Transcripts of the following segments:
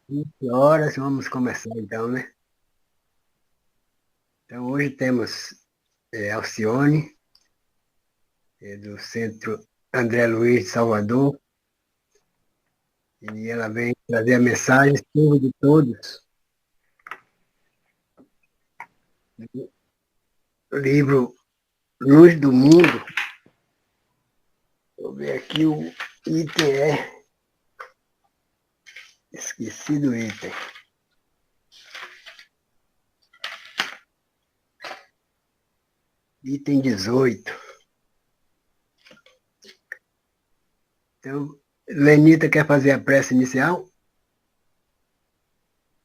20 horas, vamos começar então, né? Então, hoje temos Alcione, do Centro André Luiz de Salvador, e ela vem trazer a mensagem Servo de Todos, do livro Luz do Mundo. Vou ver aqui o item esqueci do item. Item 18. Então, Lenita quer fazer a prece inicial?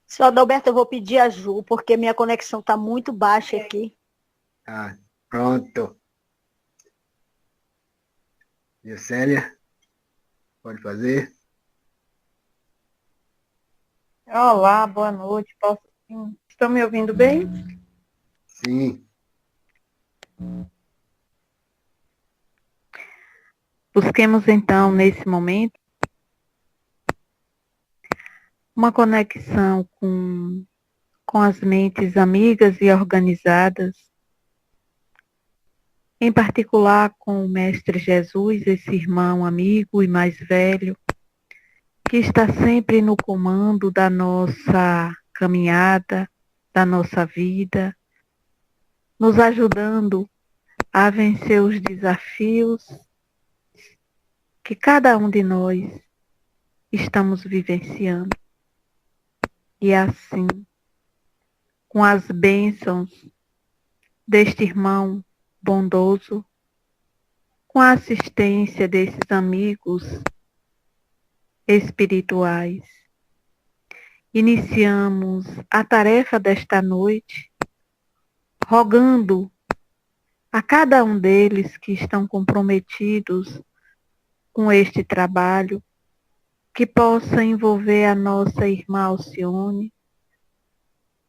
Seu Adalberto, eu vou pedir a Ju, porque minha conexão está muito baixa aqui. Ah, pronto. Célia, pode fazer? Olá, boa noite. Posso sim? Estão me ouvindo bem? Sim. Busquemos então, nesse momento, uma conexão com as mentes amigas e organizadas, em particular com o Mestre Jesus, esse irmão amigo e mais velho, que está sempre no comando da nossa caminhada, da nossa vida, nos ajudando a vencer os desafios que cada um de nós estamos vivenciando. E assim, com as bênçãos deste irmão bondoso, com a assistência desses amigos espirituais, iniciamos a tarefa desta noite, rogando a cada um deles que estão comprometidos com este trabalho, que possa envolver a nossa irmã Alcione,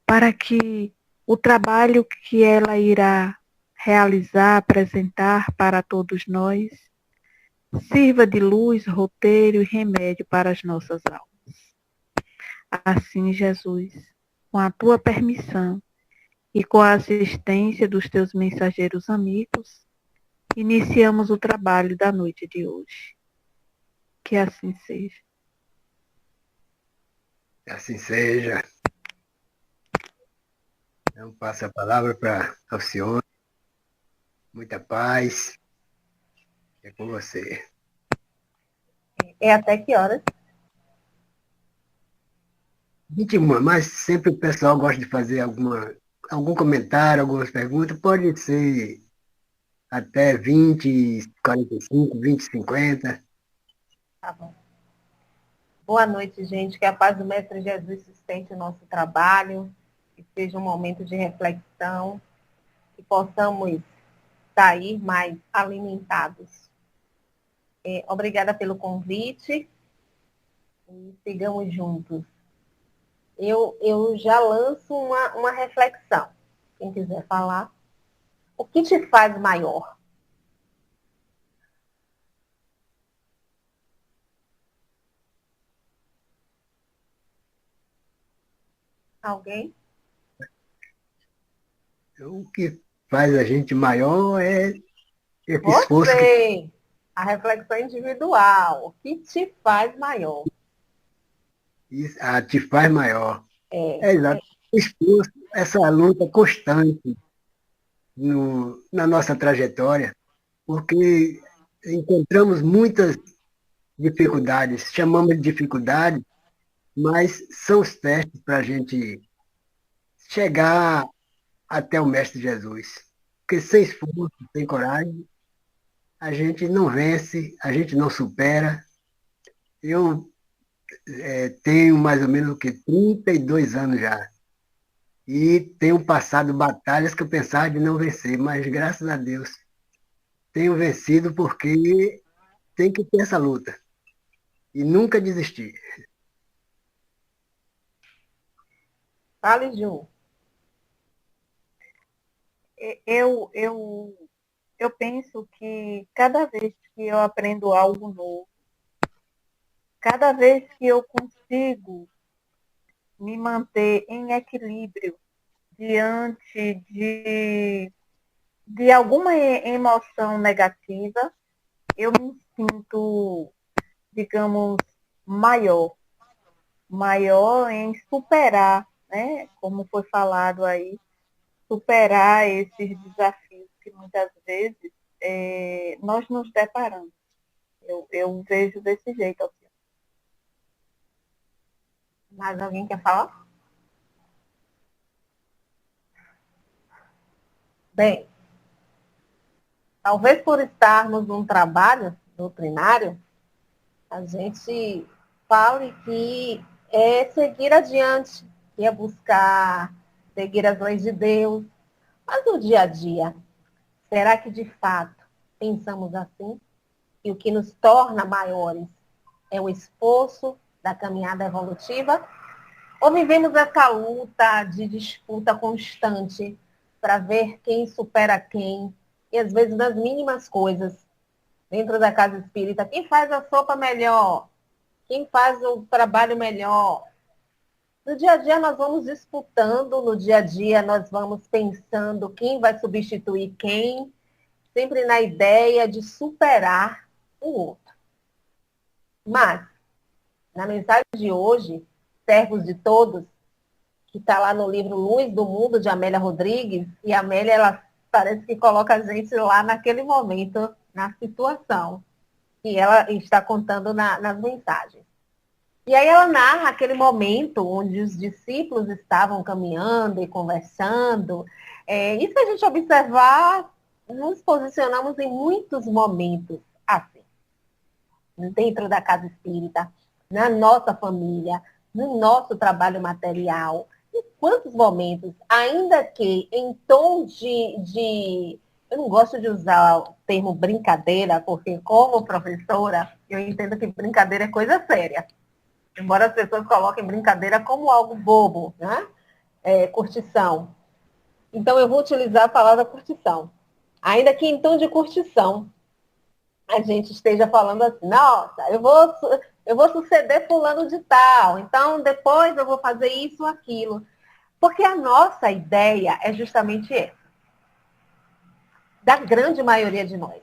para que o trabalho que ela irá realizar, apresentar para todos nós, sirva de luz, roteiro e remédio para as nossas almas. Assim, Jesus, com a tua permissão e com a assistência dos teus mensageiros amigos, iniciamos o trabalho da noite de hoje. Que assim seja. Assim seja. Então, passo a palavra para Alcione. Muita paz. É com você. É até que horas? 21, mas sempre o pessoal gosta de fazer algum comentário, algumas perguntas. Pode ser até 20, 45, 20, 50. Tá bom. Boa noite, gente. Que a paz do Mestre Jesus sustente o nosso trabalho, que seja um momento de reflexão, que possamos sair mais alimentados. Obrigada pelo convite e sigamos juntos. Eu já lanço uma reflexão. Quem quiser falar. O que te faz maior? Alguém? Então, o que faz a gente maior é esse esforço que Você! A reflexão individual. O que te faz maior? te faz maior. É, É exato. O esforço, essa luta constante na nossa trajetória, porque encontramos muitas dificuldades, chamamos de dificuldade, mas são os testes para a gente chegar até o Mestre Jesus. Porque sem esforço, sem coragem, a gente não vence, a gente não supera. Eu tenho mais ou menos o que 32 anos já. E tenho passado batalhas que eu pensava de não vencer, mas graças a Deus tenho vencido porque tem que ter essa luta e nunca desistir. fale, Ju. Eu penso que cada vez que eu aprendo algo novo, cada vez que eu consigo me manter em equilíbrio diante de alguma emoção negativa, eu me sinto, digamos, maior em superar, né? Como foi falado aí, superar esses desafios que muitas vezes nós nos deparamos. Eu vejo desse jeito, assim. Mais alguém quer falar? Bem, talvez por estarmos num trabalho doutrinário, a gente fale que é seguir adiante, que é buscar seguir as leis de Deus. Mas no dia a dia, será que de fato pensamos assim? E o que nos torna maiores é o esforço da caminhada evolutiva? Ou vivemos essa luta de disputa constante para ver quem supera quem, e às vezes nas mínimas coisas, dentro da casa espírita, quem faz a sopa melhor, quem faz o trabalho melhor. No dia a dia nós vamos disputando, no dia a dia nós vamos pensando quem vai substituir quem, sempre na ideia de superar o outro. Mas, na mensagem de hoje, Servos de Todos, que está lá no livro Luz do Mundo, de Amélia Rodrigues, e a Amélia, ela parece que coloca a gente lá naquele momento, na situação que ela está contando nas mensagens. E aí ela narra aquele momento onde os discípulos estavam caminhando e conversando. E se a gente observar, nos posicionamos em muitos momentos assim, dentro da casa espírita, na nossa família, no nosso trabalho material. Em quantos momentos, ainda que em tom eu não gosto de usar o termo brincadeira, porque como professora, eu entendo que brincadeira é coisa séria. Embora as pessoas coloquem brincadeira como algo bobo, né? Curtição. Então, eu vou utilizar a palavra curtição. Ainda que em tom de curtição, a gente esteja falando assim, nossa, eu vou suceder fulano de tal, então depois eu vou fazer isso ou aquilo. Porque a nossa ideia é justamente essa. Da grande maioria de nós.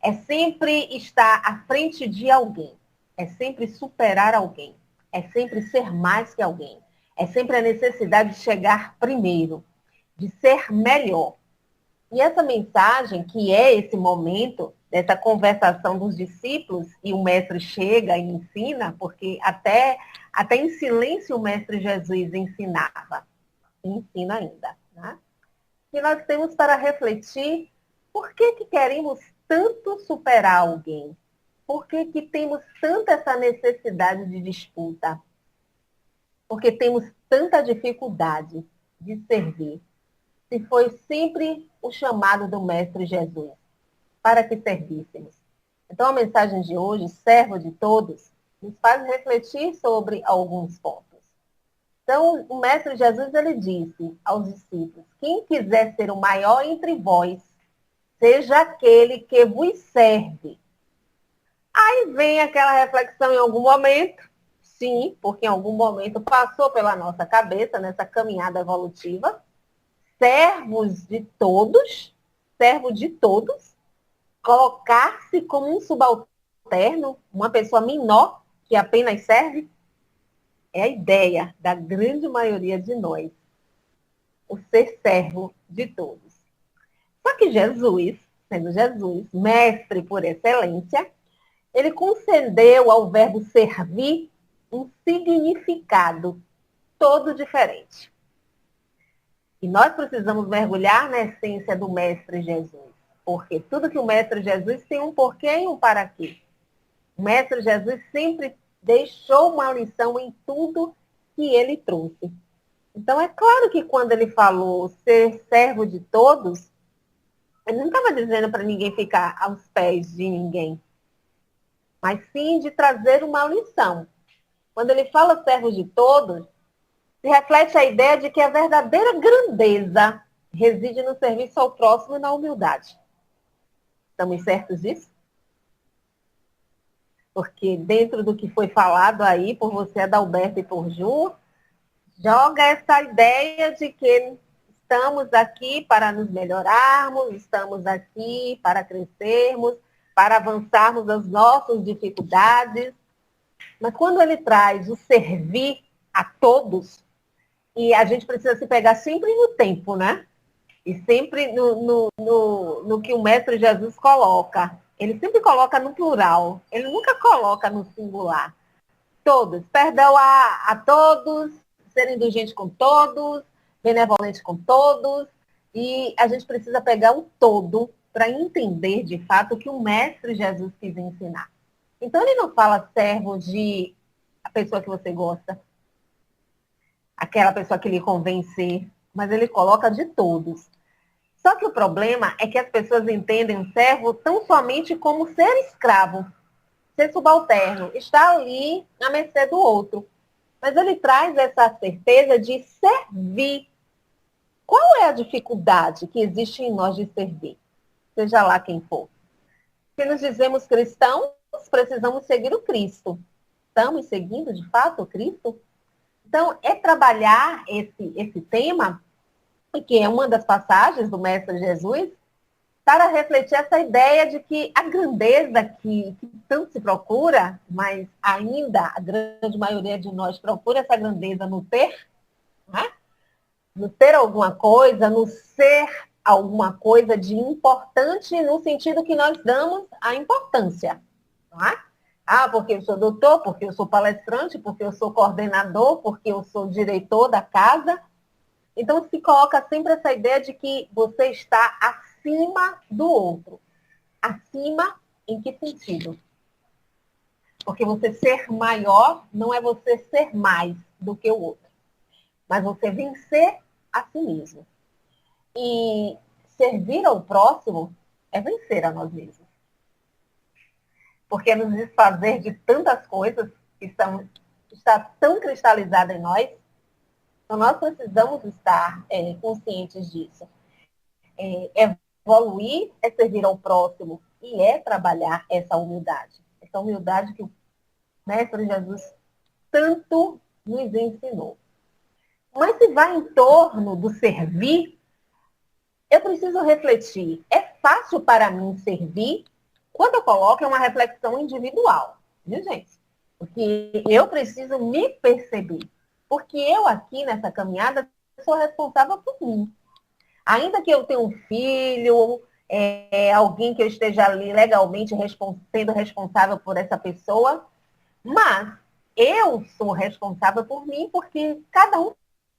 É sempre estar à frente de alguém. É sempre superar alguém. É sempre ser mais que alguém. É sempre a necessidade de chegar primeiro, de ser melhor. E essa mensagem, que é esse momento, dessa conversação dos discípulos, e o mestre chega e ensina, porque até em silêncio o mestre Jesus ensinava. E ensina ainda. Né? E nós temos para refletir por que queremos tanto superar alguém. Por que temos tanta essa necessidade de disputa? Porque temos tanta dificuldade de servir. Se foi sempre o chamado do Mestre Jesus, para que servíssemos. Então, a mensagem de hoje, servo de todos, nos faz refletir sobre alguns pontos. Então, o Mestre Jesus, ele disse aos discípulos, quem quiser ser o maior entre vós, seja aquele que vos serve. Aí vem aquela reflexão em algum momento, sim, porque em algum momento passou pela nossa cabeça, nessa caminhada evolutiva, servo de todos, colocar-se como um subalterno, uma pessoa menor que apenas serve, é a ideia da grande maioria de nós, o ser servo de todos. Só que Jesus, sendo Jesus, mestre por excelência, ele concedeu ao verbo servir um significado todo diferente. E nós precisamos mergulhar na essência do Mestre Jesus. Porque tudo que o Mestre Jesus tem um porquê e um para quê. O Mestre Jesus sempre deixou uma lição em tudo que ele trouxe. Então, é claro que quando ele falou ser servo de todos, ele não estava dizendo para ninguém ficar aos pés de ninguém, mas sim de trazer uma lição. Quando ele fala servo de todos, se reflete a ideia de que a verdadeira grandeza reside no serviço ao próximo e na humildade. Estamos certos disso? Porque dentro do que foi falado aí por você, Adalberto, e por Ju, Joga essa ideia de que estamos aqui para nos melhorarmos, estamos aqui para crescermos, para avançarmos as nossas dificuldades. Mas quando ele traz o servir a todos, e a gente precisa se pegar sempre no tempo, né? E sempre no que o Mestre Jesus coloca. Ele sempre coloca no plural, ele nunca coloca no singular. Todos, perdão a todos, ser indulgente com todos, benevolente com todos, e a gente precisa pegar um todo para entender de fato o que o Mestre Jesus quis ensinar. Então ele não fala servo de a pessoa que você gosta, aquela pessoa que lhe convencer, mas ele coloca de todos. Só que o problema é que as pessoas entendem o servo tão somente como ser escravo, ser subalterno, estar ali à mercê do outro. Mas ele traz essa certeza de servir. Qual é a dificuldade que existe em nós de servir? Seja lá quem for. Se nos dizemos cristãos, precisamos seguir o Cristo. Estamos seguindo, de fato, o Cristo? Então, é trabalhar esse tema, que é uma das passagens do Mestre Jesus, para refletir essa ideia de que a grandeza que tanto se procura, mas ainda a grande maioria de nós procura essa grandeza no ter, né? No ter alguma coisa, no ser alguma coisa de importante no sentido que nós damos a importância. Não é? Ah, porque eu sou doutor, porque eu sou palestrante, porque eu sou coordenador, porque eu sou diretor da casa. Então, se coloca sempre essa ideia de que você está acima do outro. Acima em que sentido? Porque você ser maior não é você ser mais do que o outro, mas você vencer a si mesmo. E servir ao próximo é vencer a nós mesmos. Porque é nos desfazer de tantas coisas que está tão cristalizada em nós. Então, nós precisamos estar conscientes disso. Evoluir é servir ao próximo e é trabalhar essa humildade. Essa humildade que o Mestre Jesus tanto nos ensinou. Mas se vai em torno do servir, eu preciso refletir. É fácil para mim servir? Quando eu coloco, é uma reflexão individual, viu, gente? Porque eu preciso me perceber. Porque eu aqui nessa caminhada sou responsável por mim. Ainda que eu tenha um filho, alguém que eu esteja ali legalmente sendo responsável por essa pessoa, mas eu sou responsável por mim porque cada um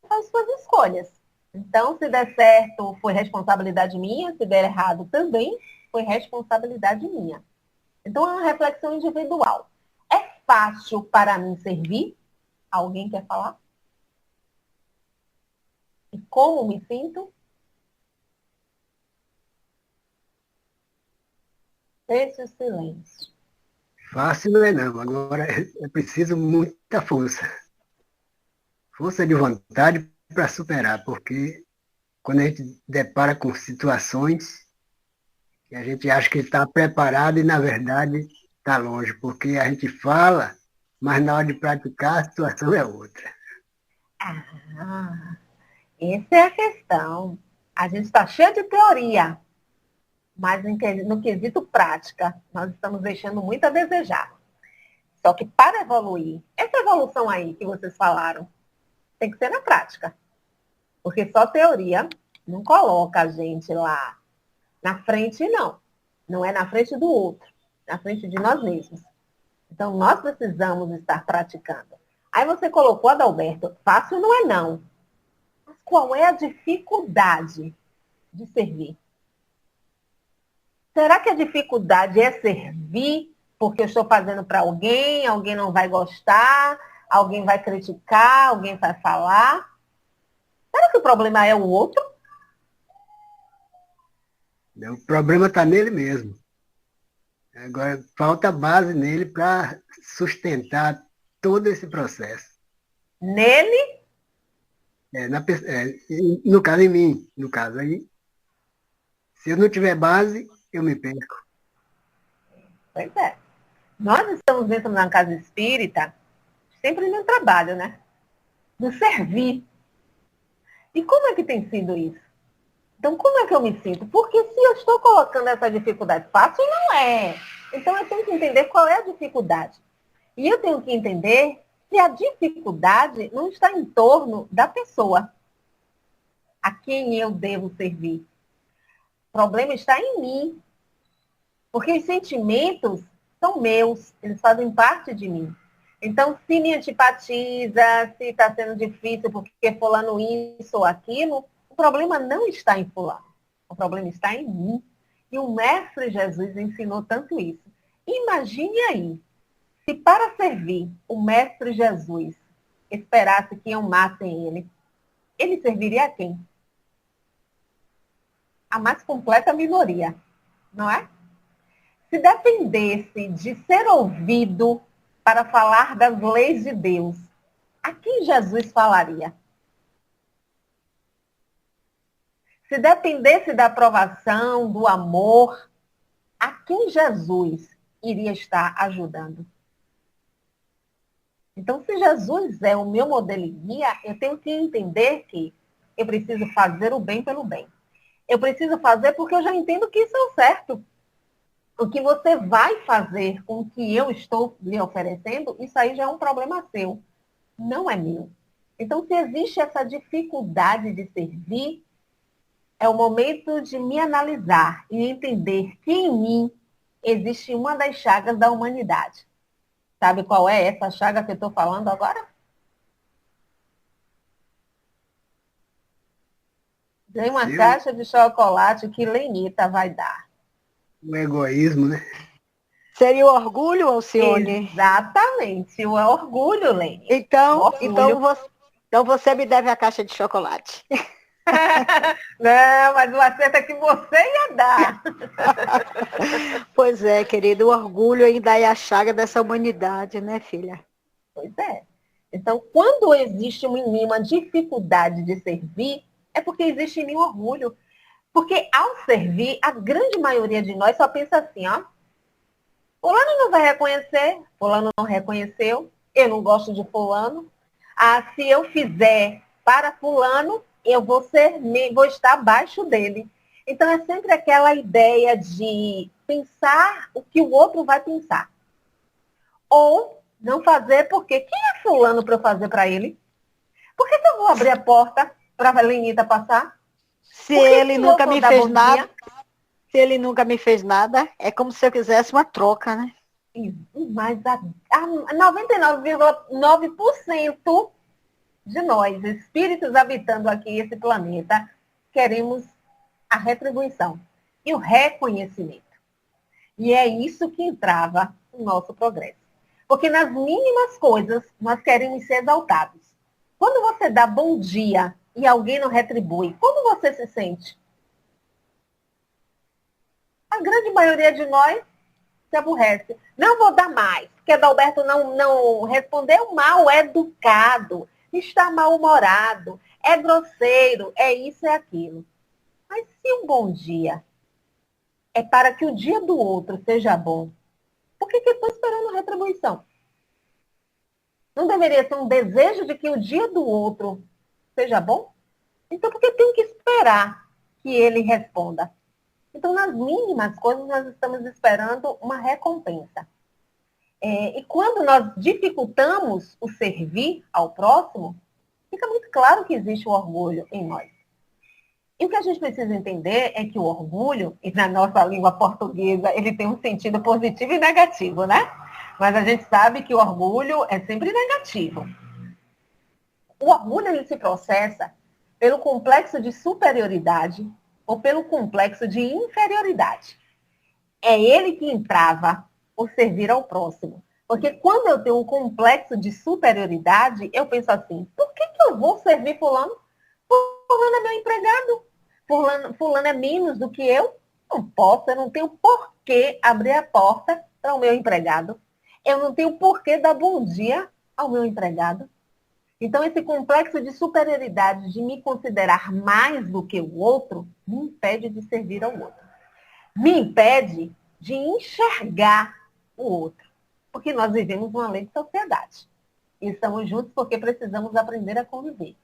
faz suas escolhas. Então, se der certo, foi responsabilidade minha, se der errado também, foi responsabilidade minha. Então, é uma reflexão individual. É fácil para mim servir? Alguém quer falar? E como me sinto? Esse silêncio. Fácil não é não, agora é preciso muita força. Força de vontade para superar, porque quando a gente depara com situações que a gente acha que está preparado e, na verdade, está longe, porque a gente fala, mas na hora de praticar a situação é outra. Ah, essa é a questão. A gente está cheio de teoria, mas no quesito prática, nós estamos deixando muito a desejar. Só que para evoluir, essa evolução aí que vocês falaram, tem que ser na prática. Porque só teoria não coloca a gente lá na frente, não. Não é na frente do outro, na frente de nós mesmos. Então, nós precisamos estar praticando. Aí você colocou, Adalberto, fácil não é não. Mas qual é a dificuldade de servir? Será que a dificuldade é servir porque eu estou fazendo para alguém, alguém não vai gostar, alguém vai criticar, alguém vai falar? Será que o problema é o outro? O problema está nele mesmo. Agora, falta base nele para sustentar todo esse processo. Nele? No caso, em mim. No caso aí, se eu não tiver base, eu me perco. Pois é. Nós estamos dentro de uma casa espírita, sempre no trabalho, né? do servir. E como é que tem sido isso? Então, como é que eu me sinto? Porque se eu estou colocando essa dificuldade fácil, não é. Então, eu tenho que entender qual é a dificuldade. E eu tenho que entender que a dificuldade não está em torno da pessoa a quem eu devo servir. O problema está em mim. Porque os sentimentos são meus, eles fazem parte de mim. Então, se me antipatiza, se está sendo difícil porque fulano isso ou aquilo, o problema não está em fulano. O problema está em mim. E o Mestre Jesus ensinou tanto isso. Imagine aí, se para servir o Mestre Jesus esperasse que amassem ele, ele serviria a quem? A mais completa minoria, não é? Se dependesse de ser ouvido para falar das leis de Deus, a quem Jesus falaria? Se dependesse da aprovação, do amor, a quem Jesus iria estar ajudando? Então, se Jesus é o meu modelo e guia, eu tenho que entender que eu preciso fazer o bem pelo bem. Eu preciso fazer porque eu já entendo que isso é o certo. O que você vai fazer com o que eu estou lhe oferecendo, isso aí já é um problema seu, não é meu. Então, se existe essa dificuldade de servir, é o momento de me analisar e entender que em mim existe uma das chagas da humanidade. Sabe qual é essa chaga que eu estou falando agora? Tem uma caixa de chocolate que Lenita vai dar. O egoísmo, né? Seria o orgulho, Alcione? Exatamente, o orgulho, Lene. Então você me deve a caixa de chocolate. Não, mas o acerto é que você ia dar. Pois é, querido, o orgulho ainda é a chaga dessa humanidade, né, filha? Pois é. Então, quando existe em mim uma dificuldade de servir, é porque existe em mim um orgulho. Porque ao servir, a grande maioria de nós só pensa assim, ó. Fulano não vai reconhecer, fulano não reconheceu, eu não gosto de fulano. Ah, se eu fizer para fulano, eu vou estar abaixo dele. Então é sempre aquela ideia de pensar o que o outro vai pensar. Ou não fazer porque quem é fulano para eu fazer para ele? Por que eu vou abrir a porta para a Lenita passar? Se ele nunca me fez nada, se ele nunca me fez nada, é como se eu quisesse uma troca, né? Mas a 99,9% de nós, espíritos habitando aqui esse planeta, queremos a retribuição e o reconhecimento. E é isso que entrava o nosso progresso. Porque nas mínimas coisas nós queremos ser exaltados. Quando você dá bom dia e alguém não retribui, como você se sente? A grande maioria de nós se aborrece. Não vou dar mais, porque Adalberto não respondeu mal educado, está mal-humorado, é grosseiro, é isso, é aquilo. Mas se um bom dia é para que o dia do outro seja bom, por que eu estou esperando retribuição? Não deveria ser um desejo de que o dia do outro seja bom? Então, por que eu tenho que esperar que ele responda? Então, nas mínimas coisas, nós estamos esperando uma recompensa. E quando nós dificultamos o servir ao próximo, fica muito claro que existe o orgulho em nós. E o que a gente precisa entender é que o orgulho, e na nossa língua portuguesa, ele tem um sentido positivo e negativo, né? Mas a gente sabe que o orgulho é sempre negativo. O orgulho, ele se processa pelo complexo de superioridade ou pelo complexo de inferioridade. É ele que entrava o servir ao próximo. Porque quando eu tenho um complexo de superioridade, eu penso assim, por que eu vou servir fulano? Fulano é meu empregado. Fulano é menos do que eu. Não posso, eu não tenho por que abrir a porta para o meu empregado. Eu não tenho por que dar bom dia ao meu empregado. Então, esse complexo de superioridade, de me considerar mais do que o outro, me impede de servir ao outro. Me impede de enxergar o outro. Porque nós vivemos uma lei de sociedade. e estamos juntos porque precisamos aprender a conviver.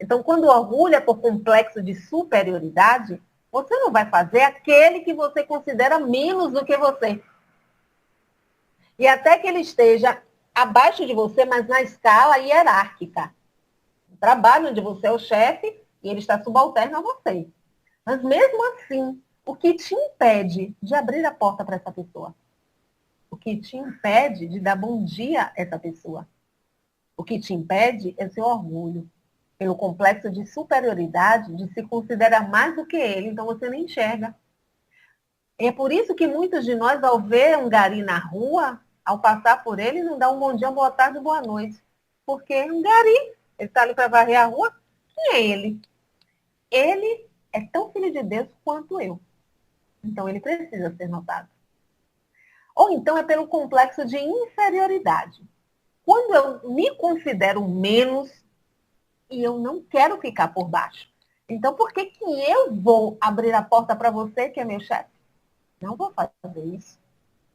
Então, quando o orgulho é por complexo de superioridade, você não vai fazer aquele que você considera menos do que você. E até que ele esteja abaixo de você, mas na escala hierárquica. O trabalho onde você é o chefe e ele está subalterno a você. Mas mesmo assim, o que te impede de abrir a porta para essa pessoa? O que te impede de dar bom dia a essa pessoa? O que te impede é seu orgulho. Pelo complexo de superioridade, de se considerar mais do que ele, então você nem enxerga. E é por isso que muitos de nós, ao ver um gari na rua, ao passar por ele, não dá um bom dia, boa tarde, boa noite. Porque é um gari, ele está ali para varrer a rua, quem é ele? Ele é tão filho de Deus quanto eu. Então ele precisa ser notado. Ou então é pelo complexo de inferioridade. Quando eu me considero menos e eu não quero ficar por baixo. Então por que que eu vou abrir a porta para você, que é meu chefe? Não vou fazer isso.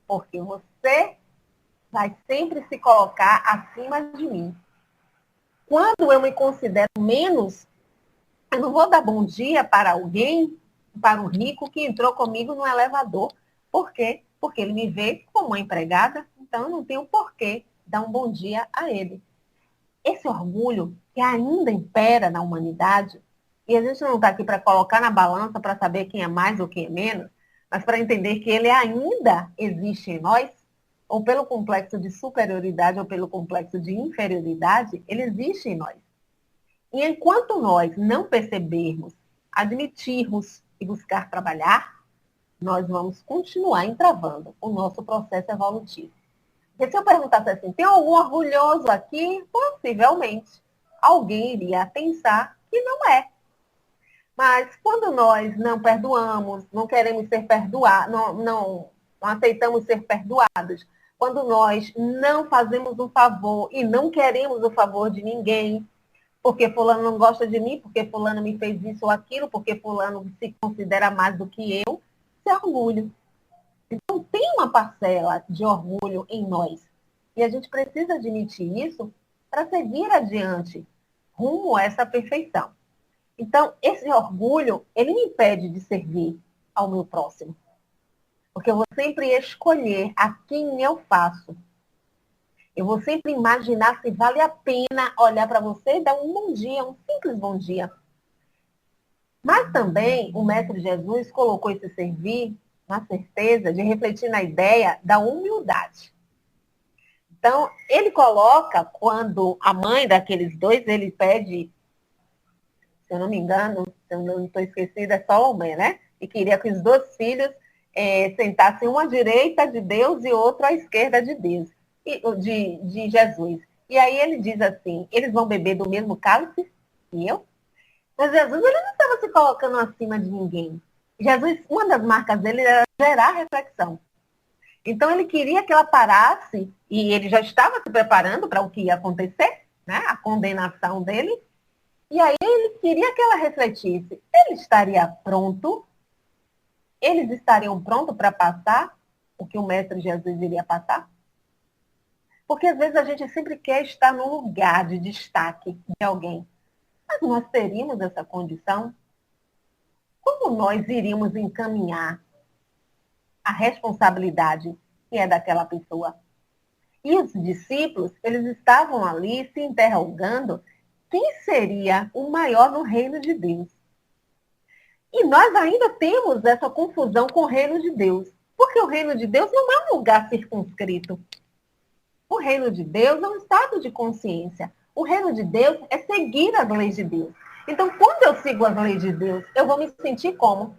Porque você vai sempre se colocar acima de mim. Quando eu me considero menos, eu não vou dar bom dia para alguém, para um rico que entrou comigo no elevador. Por quê? Porque ele me vê como uma empregada, então eu não tenho porquê dar um bom dia a ele. Esse orgulho que ainda impera na humanidade, e a gente não está aqui para colocar na balança para saber quem é mais ou quem é menos, mas para entender que ele ainda existe em nós, ou pelo complexo de superioridade ou pelo complexo de inferioridade, ele existe em nós. E enquanto nós não percebermos, admitirmos e buscar trabalhar, nós vamos continuar entravando o nosso processo evolutivo. Porque se eu perguntasse assim, tem algum orgulhoso aqui? Possivelmente. Alguém iria pensar que não é. Mas quando nós não perdoamos, não queremos ser perdoados, não aceitamos ser perdoados, quando nós não fazemos um favor e não queremos o favor de ninguém, porque fulano não gosta de mim, porque fulano me fez isso ou aquilo, porque fulano se considera mais do que eu, isso é orgulho. Então tem uma parcela de orgulho em nós. E a gente precisa admitir isso para seguir adiante, rumo a essa perfeição. Então, esse orgulho, ele me impede de servir ao meu próximo. Porque eu vou sempre escolher a quem eu faço. Eu vou sempre imaginar se vale a pena olhar para você e dar um bom dia, um simples bom dia. Mas também o Mestre Jesus colocou esse servir na certeza de refletir na ideia da humildade. Então, ele coloca, quando a mãe daqueles dois, ele pede, se eu não me engano, se eu não estou esquecida, é Salomé, né? E queria que os dois filhos sentassem um à direita de Deus e outro à esquerda de Deus, de Jesus. E aí ele diz assim, eles vão beber do mesmo cálice que eu? Mas Jesus, ele não estava se colocando acima de ninguém. Jesus, uma das marcas dele era gerar reflexão. Então ele queria que ela parasse, e ele já estava se preparando para o que ia acontecer, né? A condenação dele. E aí ele queria que ela refletisse. Ele estaria pronto? Eles estariam prontos para passar o que o Mestre Jesus iria passar? Porque às vezes a gente sempre quer estar no lugar de destaque de alguém. Mas nós teríamos essa condição? Como nós iríamos encaminhar a responsabilidade que é daquela pessoa? E os discípulos, eles estavam ali se interrogando quem seria o maior no reino de Deus. E nós ainda temos essa confusão com o reino de Deus. Porque o reino de Deus não é um lugar circunscrito. O reino de Deus é um estado de consciência. O reino de Deus é seguir as leis de Deus. Então, quando eu sigo as leis de Deus, eu vou me sentir como?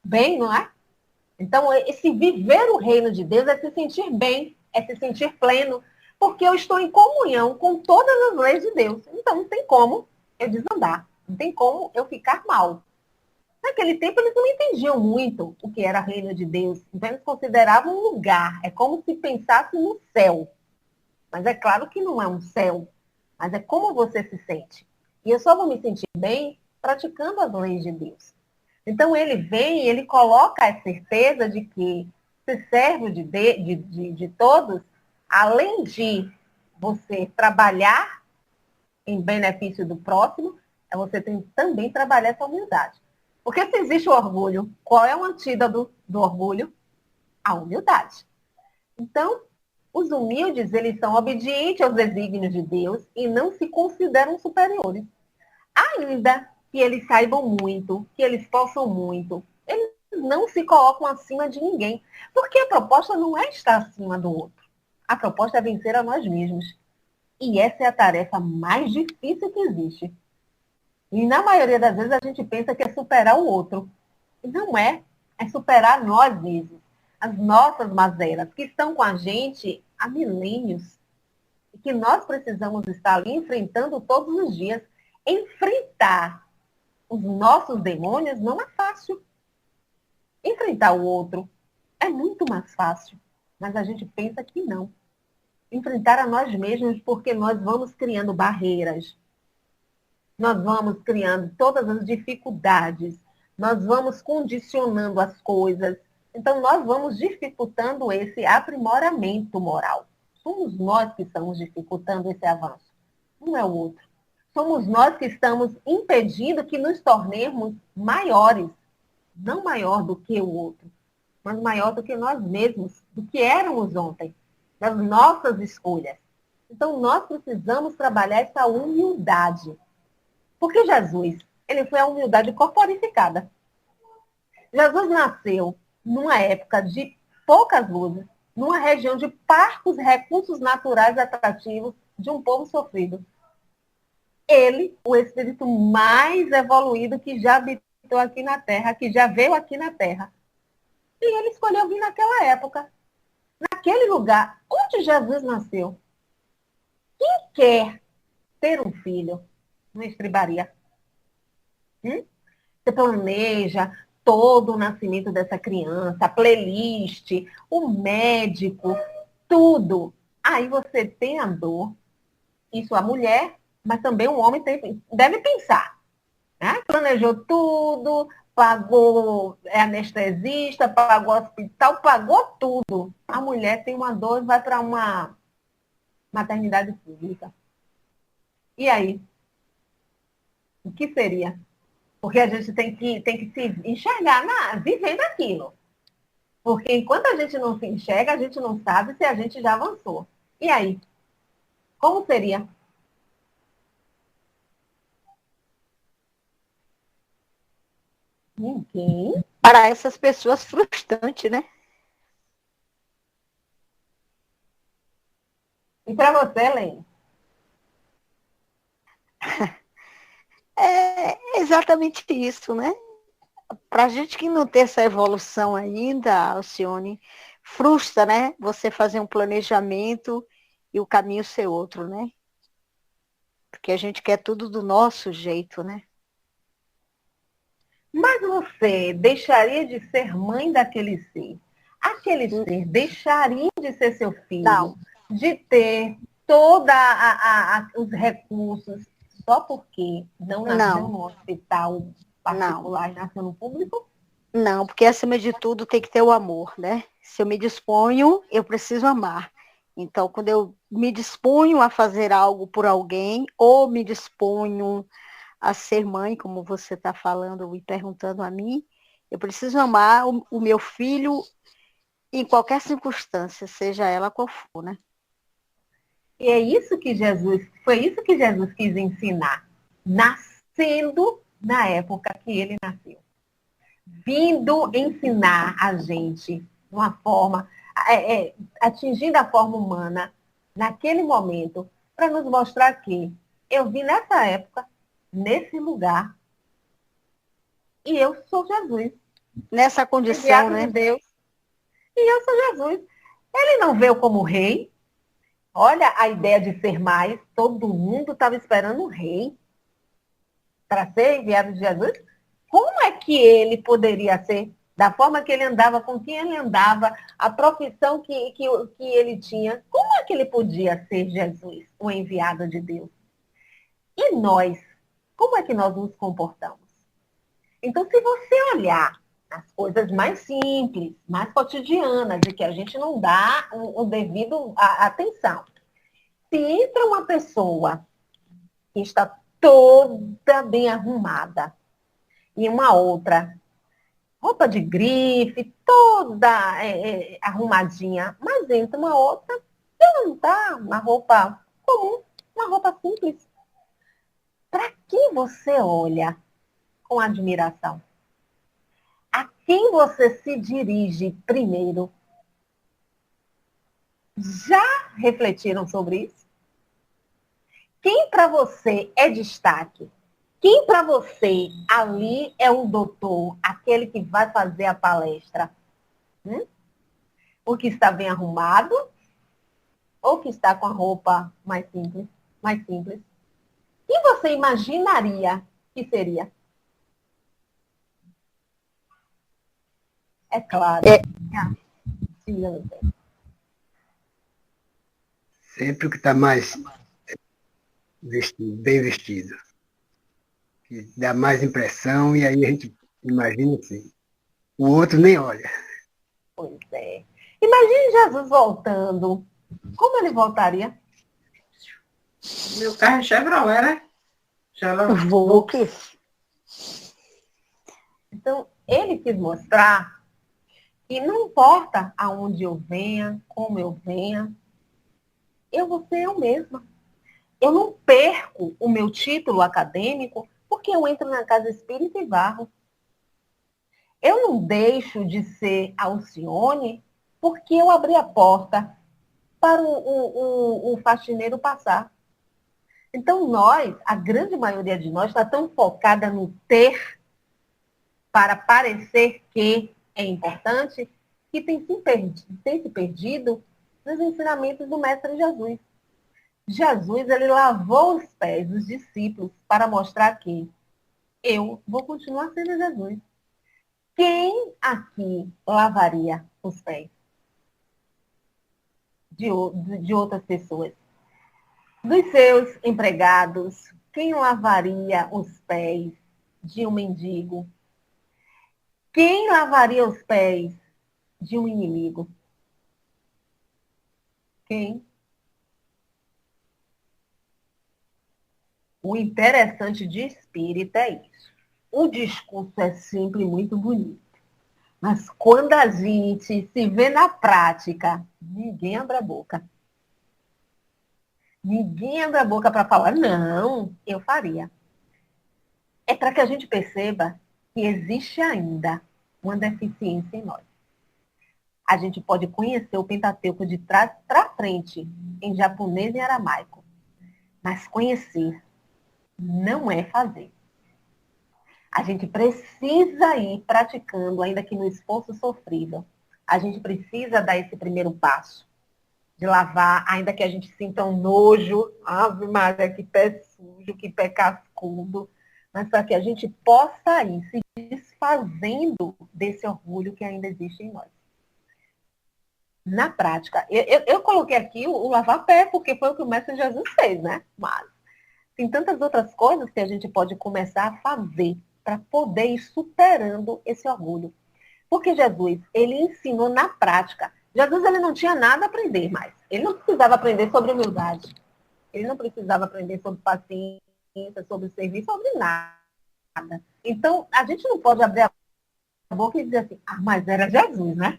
Bem, não é? Então, esse viver o reino de Deus é se sentir bem, é se sentir pleno, porque eu estou em comunhão com todas as leis de Deus. Então, não tem como eu desandar, não tem como eu ficar mal. Naquele tempo, eles não entendiam muito o que era reino de Deus. Então, eles consideravam um lugar. É como se pensasse no céu. Mas é claro que não é um céu. Mas é como você se sente. E eu só vou me sentir bem praticando as leis de Deus. Então, ele vem e ele coloca a certeza de que, se servo de todos, além de você trabalhar em benefício do próximo, você tem que também trabalhar essa humildade. Porque se existe o orgulho, qual é o antídoto do orgulho? A humildade. Então, os humildes, eles são obedientes aos desígnios de Deus e não se consideram superiores. Ainda que eles saibam muito, que eles possam muito, eles não se colocam acima de ninguém. Porque a proposta não é estar acima do outro. A proposta é vencer a nós mesmos. E essa é a tarefa mais difícil que existe. E na maioria das vezes a gente pensa que é superar o outro. E não é. É superar nós mesmos. As nossas mazelas, que estão com a gente há milênios. E que nós precisamos estar ali enfrentando todos os dias. Enfrentar os nossos demônios não é fácil. Enfrentar o outro é muito mais fácil. Mas a gente pensa que não. Enfrentar a nós mesmos porque nós vamos criando barreiras. Nós vamos criando todas as dificuldades. Nós vamos condicionando as coisas. Então, nós vamos dificultando esse aprimoramento moral. Somos nós que estamos dificultando esse avanço. Não é o outro. Somos nós que estamos impedindo que nos tornemos maiores. Não maior do que o outro, mas maior do que nós mesmos, do que éramos ontem, das nossas escolhas. Então, nós precisamos trabalhar essa humildade. Porque Jesus, ele foi a humildade corporificada. Jesus nasceu numa época de poucas luzes, numa região de parcos recursos naturais atrativos de um povo sofrido. Ele, o espírito mais evoluído que já habitou aqui na Terra, que já veio aqui na Terra. E ele escolheu vir naquela época, naquele lugar onde Jesus nasceu. Quem quer ter um filho numa estribaria? Você planeja todo o nascimento dessa criança, a playlist, o médico, tudo. Aí você tem a dor, isso a mulher, mas também o homem deve pensar. Né? Planejou tudo, pagou anestesista, pagou hospital, pagou tudo. A mulher tem uma dor e vai para uma maternidade pública. E aí? O que seria? Porque a gente tem que se enxergar vivendo aquilo. Porque enquanto a gente não se enxerga, a gente não sabe se a gente já avançou. E aí? Como seria? Ninguém. Para essas pessoas, frustrante, né? E para você, Helene? É exatamente isso, né? Para a gente que não tem essa evolução ainda, Alcione, frustra, né? Você fazer um planejamento e o caminho ser outro, né? Porque a gente quer tudo do nosso jeito, né? Mas você deixaria de ser mãe daquele ser? Aquele ser deixaria de ser seu filho? Não. De ter todos os recursos só porque não nasceu no hospital particular e nasceu no público? Não, porque acima de tudo tem que ter o amor, né? Se eu me disponho, eu preciso amar. Então, quando eu me disponho a fazer algo por alguém, ou me disponho a ser mãe, como você está falando e perguntando a mim, eu preciso amar o meu filho em qualquer circunstância, seja ela qual for, né? E foi isso que Jesus quis ensinar, nascendo na época que ele nasceu. Vindo ensinar a gente de uma forma, atingindo a forma humana, naquele momento, para nos mostrar que eu vim nessa época, nesse lugar, e eu sou Jesus. Nessa condição, né? De Deus. E eu sou Jesus. Ele não veio como rei. Olha a ideia de ser mais. Todo mundo estava esperando um rei para ser enviado de Jesus. Como é que ele poderia ser? Da forma que ele andava, com quem ele andava, a profissão que ele tinha. Como é que ele podia ser Jesus, o enviado de Deus? E nós? Como é que nós nos comportamos? Então, se você olhar As coisas mais simples, mais cotidianas, e que a gente não dá o devido atenção. Se entra uma pessoa que está toda bem arrumada e uma outra, roupa de grife, toda arrumadinha, mas entra uma outra que não está uma roupa comum, uma roupa simples. Para que você olha com admiração? A quem você se dirige primeiro? Já refletiram sobre isso? Quem para você é destaque? Quem para você ali é o doutor, aquele que vai fazer a palestra? O que está bem arrumado ou que está com a roupa mais simples? Mais simples? Quem você imaginaria que seria? É claro. Sempre o que está mais vestido, bem vestido. Que dá mais impressão, e aí a gente imagina assim. O outro nem olha. Pois é. Imagine Jesus voltando. Como ele voltaria? Meu carro é Chevrolet, né? Volk. Então, ele quis mostrar que não importa aonde eu venha, como eu venha, eu vou ser eu mesma. Eu não perco o meu título acadêmico porque eu entro na casa espírita e varro. Eu não deixo de ser Alcione porque eu abri a porta para o faxineiro passar. Então, nós, a grande maioria de nós, está tão focada no ter para parecer que é importante, que tem se perdido nos ensinamentos do Mestre Jesus. Jesus, ele lavou os pés dos discípulos para mostrar que eu vou continuar sendo Jesus. Quem aqui lavaria os pés de outras pessoas? Dos seus empregados, quem lavaria os pés de um mendigo? Quem lavaria os pés de um inimigo? Quem? O interessante de espírita é isso. O discurso é simples e muito bonito. Mas quando a gente se vê na prática, ninguém abre a boca. Ninguém abre a boca para falar, não, eu faria. É para que a gente perceba que existe ainda uma deficiência em nós. A gente pode conhecer o Pentateuco de trás para frente, em japonês e aramaico. Mas conhecer não é fazer. A gente precisa ir praticando, ainda que no esforço sofrido. A gente precisa dar esse primeiro passo. De lavar, ainda que a gente sinta um nojo. Ave Maria, que pé sujo, que pé cascudo. Mas para que a gente possa ir se desfazendo desse orgulho que ainda existe em nós. Na prática, eu coloquei aqui o lavar pé, porque foi o que o Mestre Jesus fez, né? Mas tem tantas outras coisas que a gente pode começar a fazer para poder ir superando esse orgulho. Porque Jesus, ele ensinou na prática. Jesus, ele não tinha nada a aprender mais. Ele não precisava aprender sobre humildade. Ele não precisava aprender sobre paciência, sobre serviço, sobre nada. Então, a gente não pode abrir a boca e dizer assim, mas era Jesus, né?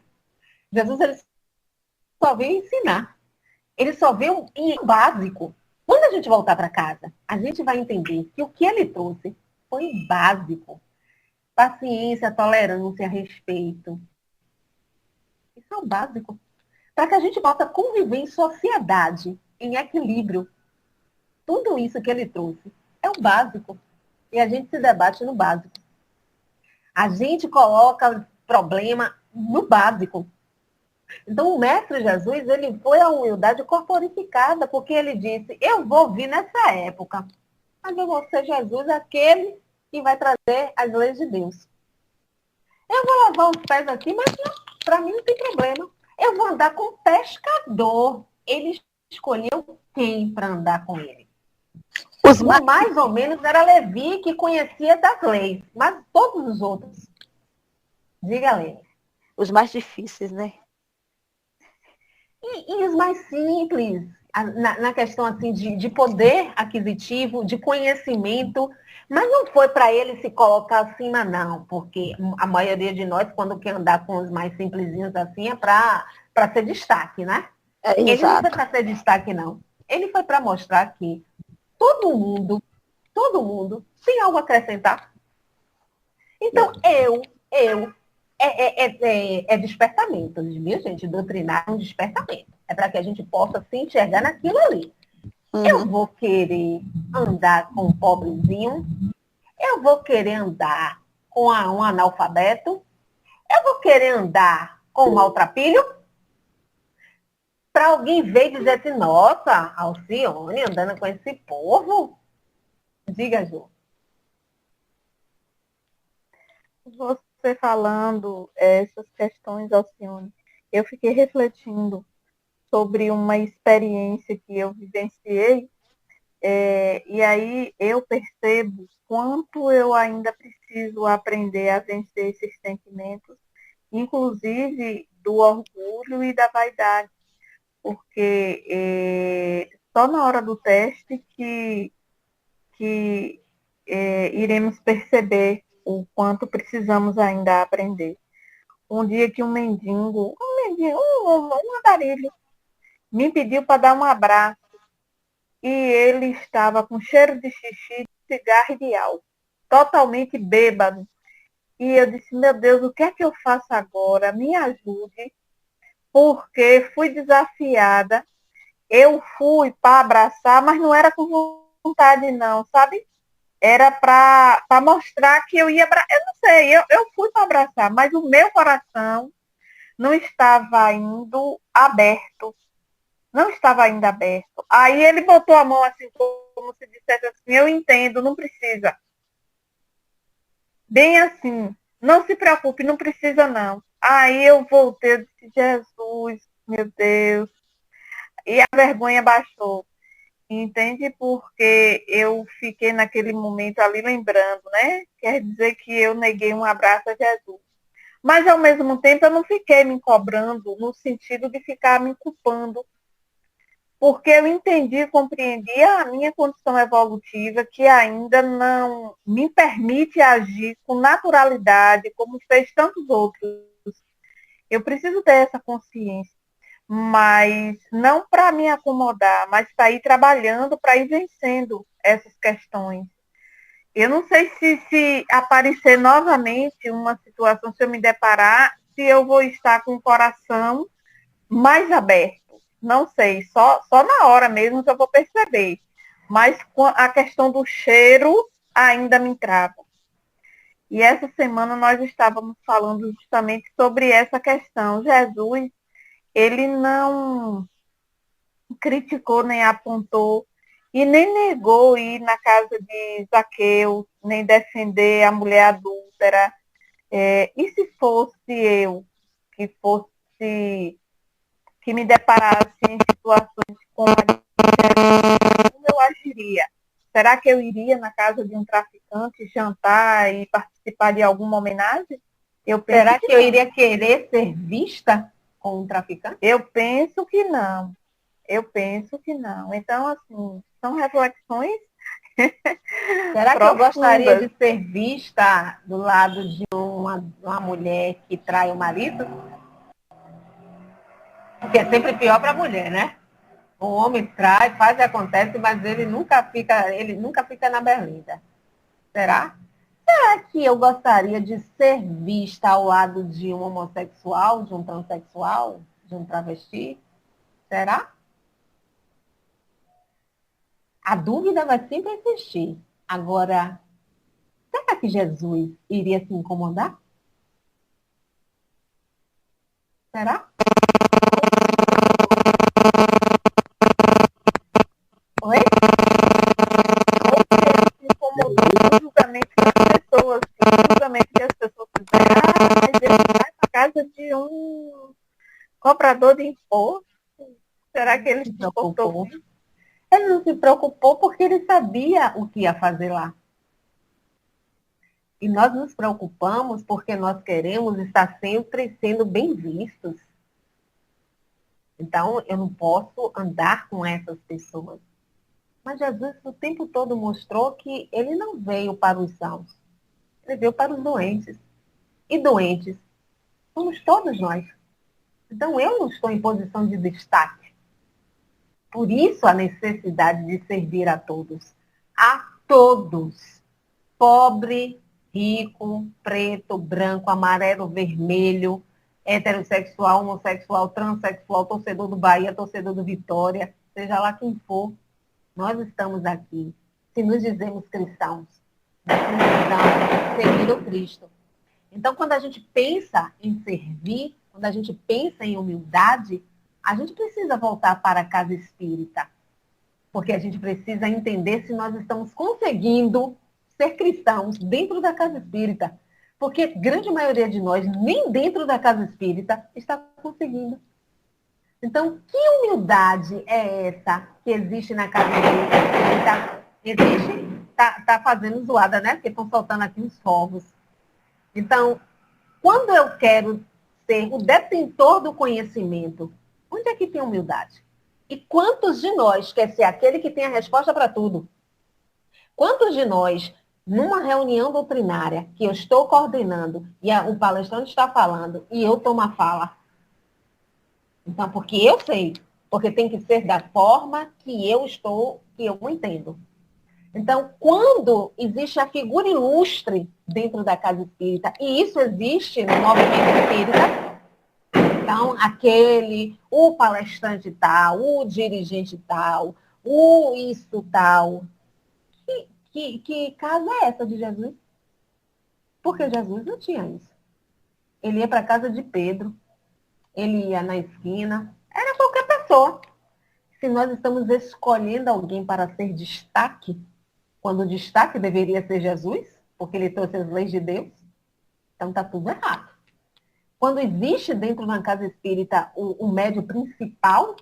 Jesus, ele só veio ensinar. Ele só veio em básico. Quando a gente voltar para casa, a gente vai entender que o que ele trouxe foi básico. Paciência, tolerância, respeito. Isso é o básico. Para que a gente possa conviver em sociedade, em equilíbrio. Tudo isso que ele trouxe é o básico. E a gente se debate no básico. A gente coloca problema no básico. Então, o Mestre Jesus, ele foi a humildade corporificada, porque ele disse, eu vou vir nessa época, mas eu vou ser Jesus, aquele que vai trazer as leis de Deus. Eu vou lavar os pés aqui, mas para mim não tem problema. Eu vou andar com pescador. Ele escolheu quem para andar com ele? Mais ou menos era Levi, que conhecia das leis, mas todos os outros. Diga, Lene. Os mais difíceis, né? E os mais simples, na questão assim de poder aquisitivo, de conhecimento, mas não foi para ele se colocar acima, não, porque a maioria de nós, quando quer andar com os mais simplesinhos assim, é para ser destaque, né? Ele não foi Exato. para ser destaque, não. Ele foi para mostrar que todo mundo tem algo a acrescentar. Então, é despertamento, viu, gente? Doutrinar é um despertamento. É para que a gente possa se enxergar naquilo ali. Eu Uhum. vou querer andar com um pobrezinho, eu vou querer andar com um analfabeto, eu vou querer andar com um maltrapilho, para alguém ver e dizer assim, nossa, Alcione andando com esse povo. Diga, Ju. Você falando essas questões, Alcione, eu fiquei refletindo sobre uma experiência que eu vivenciei, e aí eu percebo quanto eu ainda preciso aprender a vencer esses sentimentos, inclusive do orgulho e da vaidade, porque só na hora do teste que iremos perceber o quanto precisamos ainda aprender. Um dia que um andarilho, me pediu para dar um abraço e ele estava com cheiro de xixi, de cigarro e de álcool, totalmente bêbado. E eu disse, meu Deus, o que é que eu faço agora? Me ajude, porque fui desafiada. Eu fui para abraçar, mas não era com vontade não, sabe? Era para mostrar que eu ia abraçar. Eu não sei, eu fui para abraçar, mas o meu coração não estava indo aberto. Não estava ainda aberto. Aí ele botou a mão assim, como se dissesse assim, eu entendo, não precisa. Bem assim, não se preocupe, não precisa não. Aí eu voltei, eu disse, Jesus, meu Deus. E a vergonha baixou. Entende? Porque eu fiquei naquele momento ali lembrando, né? Quer dizer que eu neguei um abraço a Jesus. Mas, ao mesmo tempo, eu não fiquei me cobrando no sentido de ficar me culpando, porque eu entendi e compreendi a minha condição evolutiva, que ainda não me permite agir com naturalidade, como fez tantos outros. Eu preciso ter essa consciência, mas não para me acomodar, mas para ir trabalhando, para ir vencendo essas questões. Eu não sei se aparecer novamente uma situação, se eu me deparar, se eu vou estar com o coração mais aberto. Não sei, só na hora mesmo que eu vou perceber. Mas a questão do cheiro ainda me trava. E essa semana nós estávamos falando justamente sobre essa questão. Jesus, ele não criticou nem apontou e nem negou ir na casa de Zaqueu, nem defender a mulher adúltera. E se fosse eu que me deparasse em situações como a de como eu agiria? Será que eu iria na casa de um traficante jantar e participar de alguma homenagem? Eu penso Será que que eu não. iria querer ser vista com um traficante? Eu penso que não. Eu penso que não. Então, assim, são reflexões Será que eu gostaria profundas. de ser vista do lado de uma mulher que trai o marido? Porque é sempre pior para a mulher, né? O homem trai, faz e acontece, mas ele nunca fica na berlinda. Será? Será que eu gostaria de ser vista ao lado de um homossexual, de um transexual, de um travesti? Será? A dúvida vai sempre existir. Agora, será que Jesus iria se incomodar? Será? Oi? Ou se ele se incomodou com o julgamento das pessoas, o julgamento que as pessoas fizeram, mas ele vai para casa de um cobrador de imposto. Será que ele Se se importou com preocupou. isso? Ele não se preocupou porque ele sabia o que ia fazer lá. E nós nos preocupamos porque nós queremos estar sempre sendo bem vistos. Então, eu não posso andar com essas pessoas. Mas Jesus o tempo todo mostrou que ele não veio para os sãos. Ele veio para os doentes. E doentes somos todos nós. Então, eu não estou em posição de destaque. Por isso, a necessidade de servir a todos. A todos. Pobre, rico, preto, branco, amarelo, vermelho, heterossexual, homossexual, transexual, torcedor do Bahia, torcedor do Vitória, seja lá quem for, nós estamos aqui. Se nos dizemos cristãos, nós precisamos seguir o Cristo. Então, quando a gente pensa em servir, quando a gente pensa em humildade, a gente precisa voltar para a casa espírita. Porque a gente precisa entender se nós estamos conseguindo ser cristãos dentro da casa espírita. Porque a grande maioria de nós, nem dentro da casa espírita, está conseguindo. Então, que humildade é essa que existe na casa espírita? Existe, tá fazendo zoada, né? Porque estão soltando aqui uns fogos. Então, quando eu quero ser o detentor do conhecimento, onde é que tem humildade? E quantos de nós quer ser aquele que tem a resposta para tudo? Quantos de nós, numa reunião doutrinária que eu estou coordenando e o palestrante está falando e eu tomo a fala? Então, porque eu sei, porque tem que ser da forma que eu entendo. Então, quando existe a figura ilustre dentro da casa espírita, e isso existe no movimento espírita, então, o palestrante tal, o dirigente tal, o isso tal. Que casa é essa de Jesus? Porque Jesus não tinha isso. Ele ia para a casa de Pedro, ele ia na esquina, era qualquer pessoa. Se nós estamos escolhendo alguém para ser destaque, quando o destaque deveria ser Jesus, porque ele trouxe as leis de Deus, então está tudo errado. Quando existe dentro de uma casa espírita o médio principal,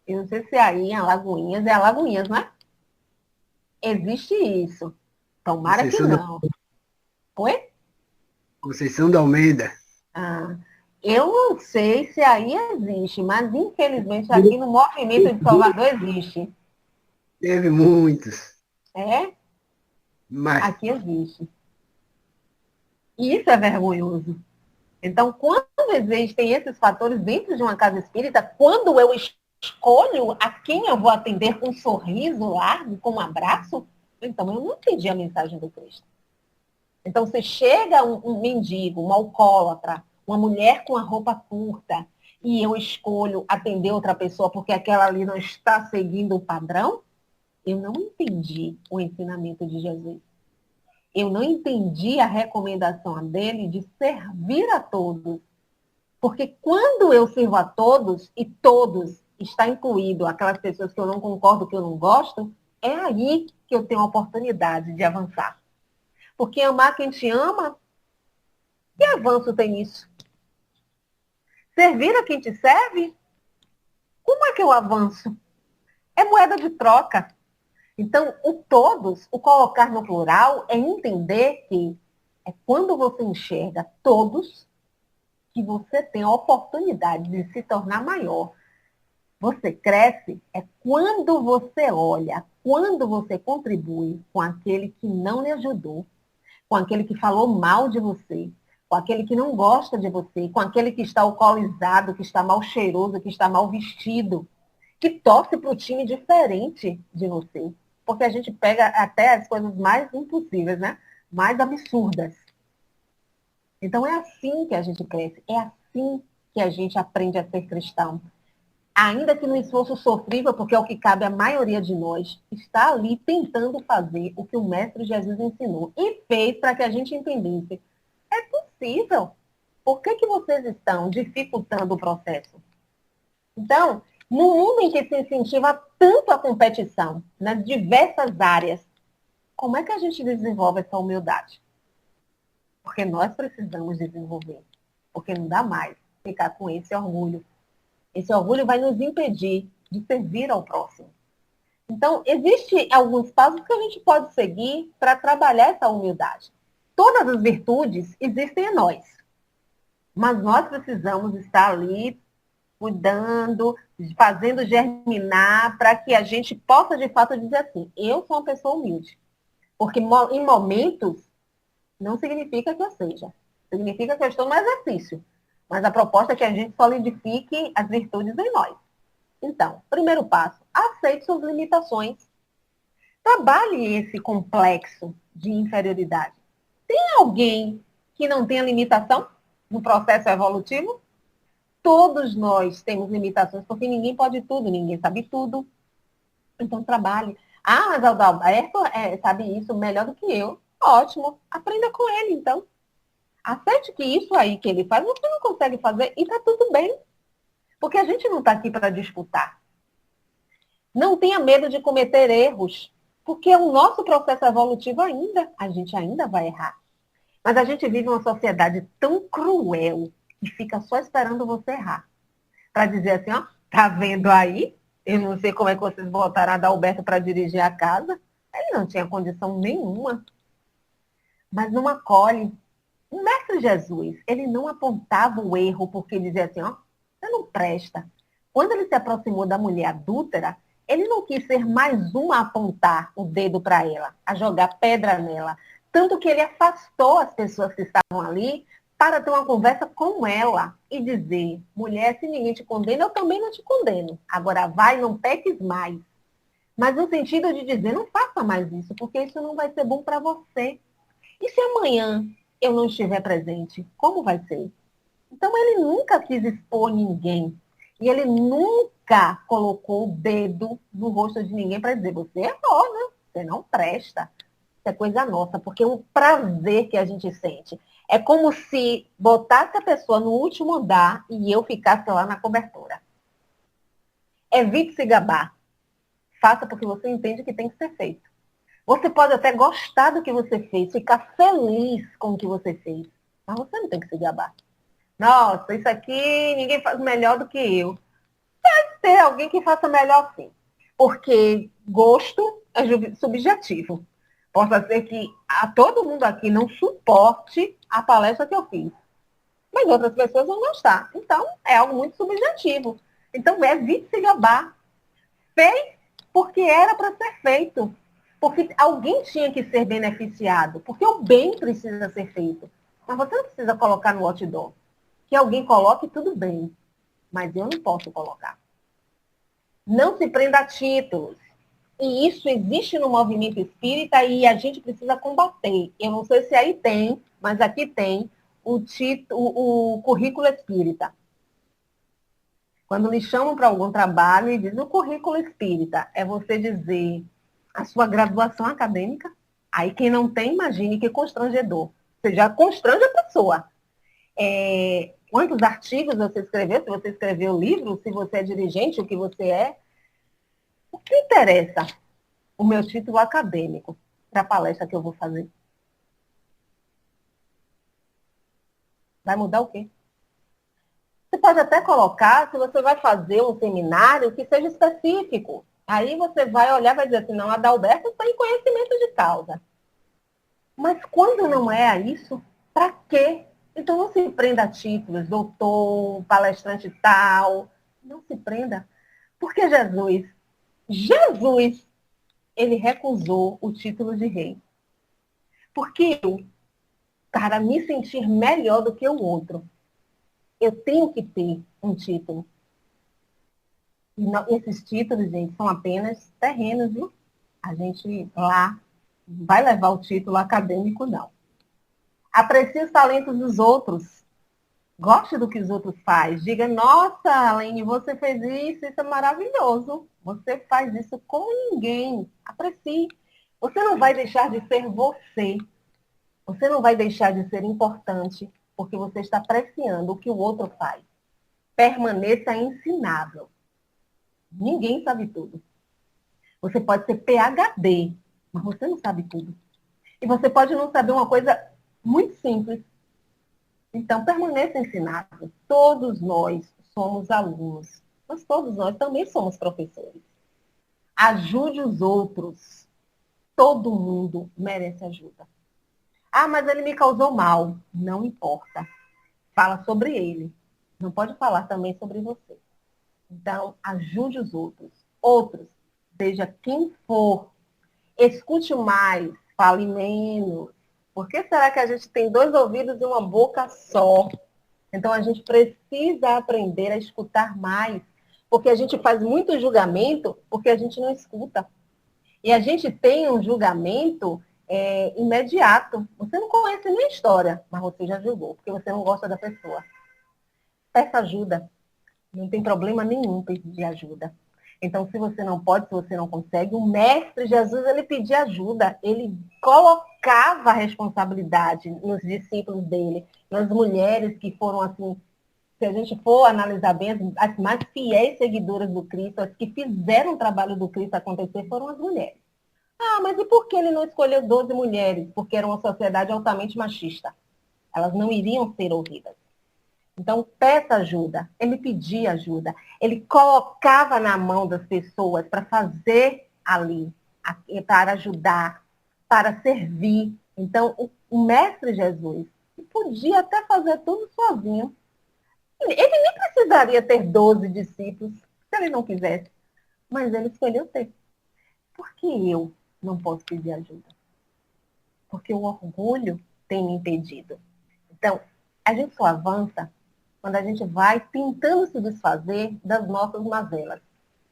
eu não sei se é aí em Alagoinhas, é Alagoinhas, não é? Existe isso. Tomara Conceição que não. Oi? Conceição da Almeida. Eu não sei se aí existe, mas infelizmente aqui no movimento de Salvador existe. Teve muitos. É? Mas Aqui existe. E isso é vergonhoso. Então, quando existem esses fatores dentro de uma casa espírita, quando eu escolho a quem eu vou atender com um sorriso largo, com um abraço, então eu não entendi a mensagem do Cristo. Então, se chega um mendigo, um alcoólatra, uma mulher com a roupa curta, e eu escolho atender outra pessoa porque aquela ali não está seguindo o padrão, eu não entendi o ensinamento de Jesus. Eu não entendi a recomendação dele de servir a todos. Porque quando eu sirvo a todos, e todos está incluído aquelas pessoas que eu não concordo, que eu não gosto, é aí que eu tenho a oportunidade de avançar. Porque amar quem te ama, que avanço tem nisso? Servir a quem te serve, como é que eu avanço? É moeda de troca. Então, o todos, o colocar no plural, é entender que é quando você enxerga todos que você tem a oportunidade de se tornar maior. Você cresce é quando você olha, quando você contribui com aquele que não lhe ajudou, com aquele que falou mal de você, com aquele que não gosta de você, com aquele que está alcoolizado, que está mal cheiroso, que está mal vestido, que torce para o time diferente de você. Porque a gente pega até as coisas mais impossíveis, né? Mais absurdas. Então é assim que a gente cresce, é assim que a gente aprende a ser cristão. Ainda que no esforço sofrível, porque é o que cabe à maioria de nós, está ali tentando fazer o que o Mestre Jesus ensinou e fez para que a gente entendesse. É possível. Por que vocês estão dificultando o processo? Então, no mundo em que se incentiva tanto a competição, nas diversas áreas, como é que a gente desenvolve essa humildade? Porque nós precisamos desenvolver. Porque não dá mais ficar com esse orgulho. Esse orgulho vai nos impedir de servir ao próximo. Então, existem alguns passos que a gente pode seguir para trabalhar essa humildade. todas as virtudes existem em nós. Mas nós precisamos estar ali cuidando, fazendo germinar, para que a gente possa, de fato, dizer assim, eu sou uma pessoa humilde. Porque em momentos, não significa que eu seja. Significa que eu estou no exercício. Mas a proposta é que a gente solidifique as virtudes em nós. Então, primeiro passo, aceite suas limitações. Trabalhe esse complexo de inferioridade. Tem alguém que não tenha limitação no processo evolutivo? Todos nós temos limitações, porque ninguém pode tudo, ninguém sabe tudo. Então, trabalhe. Ah, mas Adalberto sabe isso melhor do que eu. Ótimo, aprenda com ele, então. Aceite que isso aí que ele faz, você não consegue fazer e está tudo bem. Porque a gente não está aqui para disputar. Não tenha medo de cometer erros, porque o nosso processo evolutivo a gente ainda vai errar. Mas a gente vive uma sociedade tão cruel que fica só esperando você errar. Para dizer assim, ó, tá vendo aí? Eu não sei como é que vocês botaram Adalberto para dirigir a casa. Ele não tinha condição nenhuma. Mas não acolhe. O mestre Jesus, ele não apontava o erro porque ele dizia assim, ó, você não presta. Quando ele se aproximou da mulher adúltera, ele não quis ser mais uma a apontar o dedo para ela, a jogar pedra nela. Tanto que ele afastou as pessoas que estavam ali para ter uma conversa com ela e dizer, mulher, se ninguém te condena, eu também não te condeno. Agora vai, não peques mais. Mas no sentido de dizer, não faça mais isso, porque isso não vai ser bom para você. E se amanhã eu não estiver presente, como vai ser? Então ele nunca quis expor ninguém. E ele nunca colocou o dedo no rosto de ninguém para dizer, você errou, né? Você não presta. Isso é coisa nossa, porque é um prazer que a gente sente. É como se botasse a pessoa no último andar e eu ficasse lá na cobertura. Evite se gabar. Faça porque você entende que tem que ser feito. Você pode até gostar do que você fez, ficar feliz com o que você fez, mas você não tem que se gabar. Nossa, isso aqui ninguém faz melhor do que eu. Deve ter alguém que faça melhor sim. Porque gosto é subjetivo. Possa ser que a todo mundo aqui não suporte a palestra que eu fiz. Mas outras pessoas vão gostar. Então, é algo muito subjetivo. Então, evite se gabar. Fez porque era para ser feito. Porque alguém tinha que ser beneficiado. Porque o bem precisa ser feito. Mas você não precisa colocar no outdoor. Que alguém coloque, tudo bem. Mas eu não posso colocar. Não se prenda a títulos. E isso existe no movimento espírita e a gente precisa combater. Eu não sei se aí tem, mas aqui tem o currículo espírita. Quando lhe chamam para algum trabalho e dizem o currículo espírita, é você dizer a sua graduação acadêmica. Aí quem não tem, imagine que constrangedor. Você já constrange a pessoa. Quantos artigos você escreveu, se você escreveu livro, se você é dirigente, o que você é. O que interessa o meu título acadêmico para a palestra que eu vou fazer? Vai mudar o quê? Você pode até colocar, se você vai fazer um seminário, que seja específico. Aí você vai olhar e vai dizer assim, não, Adalberto tem conhecimento de causa. Mas quando não é isso, para quê? Então não se prenda a títulos, doutor, palestrante tal. Não se prenda. Porque Jesus, ele recusou o título de rei. Porque eu, para me sentir melhor do que o outro, eu tenho que ter um título. E esses títulos, gente, são apenas terrenos, viu? A gente lá vai levar o título acadêmico, não. Aprecie os talentos dos outros. Goste do que os outros fazem. Diga, nossa, Aline, você fez isso é maravilhoso. Você faz isso com ninguém. Aprecie. Você não vai deixar de ser você. Você não vai deixar de ser importante porque você está apreciando o que o outro faz. Permaneça ensinável. Ninguém sabe tudo. Você pode ser PhD, mas você não sabe tudo. E você pode não saber uma coisa muito simples. Então, permaneça ensinável. Todos nós somos alunos, mas todos nós também somos professores. Ajude os outros. Todo mundo merece ajuda. Ah, mas ele me causou mal. Não importa. Fala sobre ele. Não pode falar também sobre você. Então, ajude os outros. Outros, seja quem for, escute mais, fale menos. Por que será que a gente tem 2 ouvidos e uma boca só? Então, a gente precisa aprender a escutar mais. Porque a gente faz muito julgamento porque a gente não escuta. E a gente tem um julgamento imediato. Você não conhece nem a história, mas você já julgou, porque você não gosta da pessoa. Peça ajuda. Não tem problema nenhum pedir ajuda. Então, se você não pode, se você não consegue, o Mestre Jesus, ele pedia ajuda. Ele colocava a responsabilidade nos discípulos dele, nas mulheres que foram, assim, se a gente for analisar bem, as mais fiéis seguidoras do Cristo, as que fizeram o trabalho do Cristo acontecer, foram as mulheres. Ah, mas e por que ele não escolheu 12 mulheres? Porque era uma sociedade altamente machista. Elas não iriam ser ouvidas. Então, peça ajuda. Ele pedia ajuda. Ele colocava na mão das pessoas para fazer ali, para ajudar, para servir. Então, o Mestre Jesus podia até fazer tudo sozinho. Ele nem precisaria ter 12 discípulos, se ele não quisesse. Mas ele escolheu ter. Por que eu não posso pedir ajuda? Porque o orgulho tem me impedido. Então, a gente só avança quando a gente vai tentando se desfazer das nossas mazelas.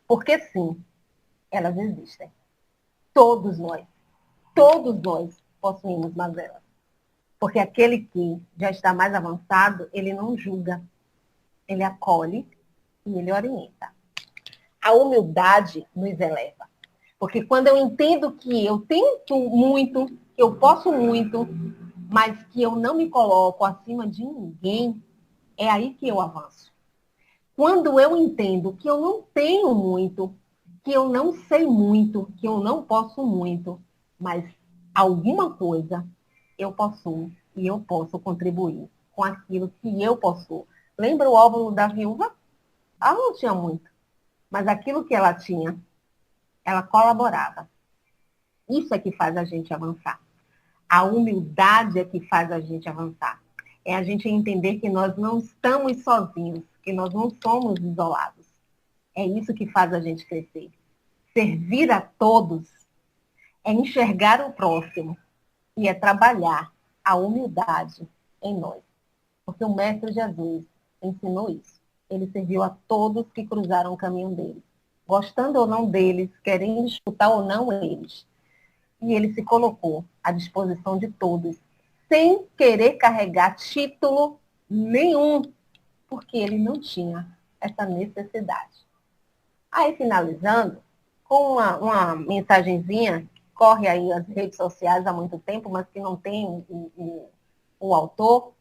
Porque sim, elas existem. Todos nós possuímos mazelas. Porque aquele que já está mais avançado, ele não julga, ele acolhe e ele orienta. A humildade nos eleva. Porque quando eu entendo que eu tento muito, que eu posso muito, mas que eu não me coloco acima de ninguém, é aí que eu avanço. Quando eu entendo que eu não tenho muito, que eu não sei muito, que eu não posso muito, mas alguma coisa eu possuo e eu posso contribuir com aquilo que eu possuo. Lembra o óvulo da viúva? Ela não tinha muito, mas aquilo que ela tinha, ela colaborava. Isso é que faz a gente avançar. A humildade é que faz a gente avançar. É a gente entender que nós não estamos sozinhos, que nós não somos isolados. É isso que faz a gente crescer. Servir a todos é enxergar o próximo e é trabalhar a humildade em nós. Porque o Mestre Jesus ensinou isso. Ele serviu a todos que cruzaram o caminho dele. Gostando ou não deles, querendo escutar ou não eles. E ele se colocou à disposição de todos, sem querer carregar título nenhum, porque ele não tinha essa necessidade. Aí, finalizando, com uma mensagenzinha que corre aí nas redes sociais há muito tempo, mas que não tem o autor,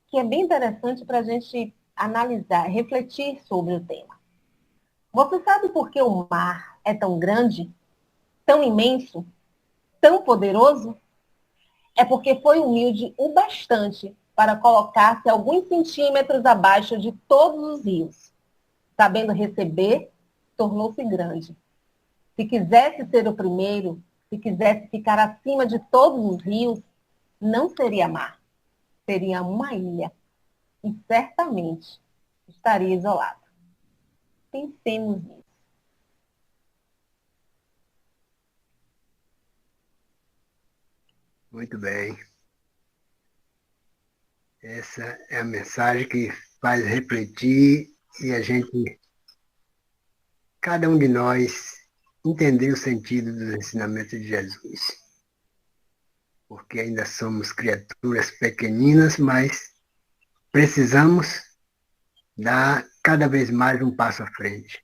que é bem interessante para a gente analisar, refletir sobre o tema. Você sabe por que o mar é tão grande, tão imenso, tão poderoso? É porque foi humilde o bastante para colocar-se alguns centímetros abaixo de todos os rios. Sabendo receber, tornou-se grande. Se quisesse ser o primeiro, se quisesse ficar acima de todos os rios, não seria mar, seria uma ilha. E certamente estaria isolado. Pensemos nisso. Muito bem. Essa é a mensagem que faz refletir e a gente, cada um de nós, entender o sentido dos ensinamentos de Jesus. Porque ainda somos criaturas pequeninas, mas precisamos dar cada vez mais um passo à frente.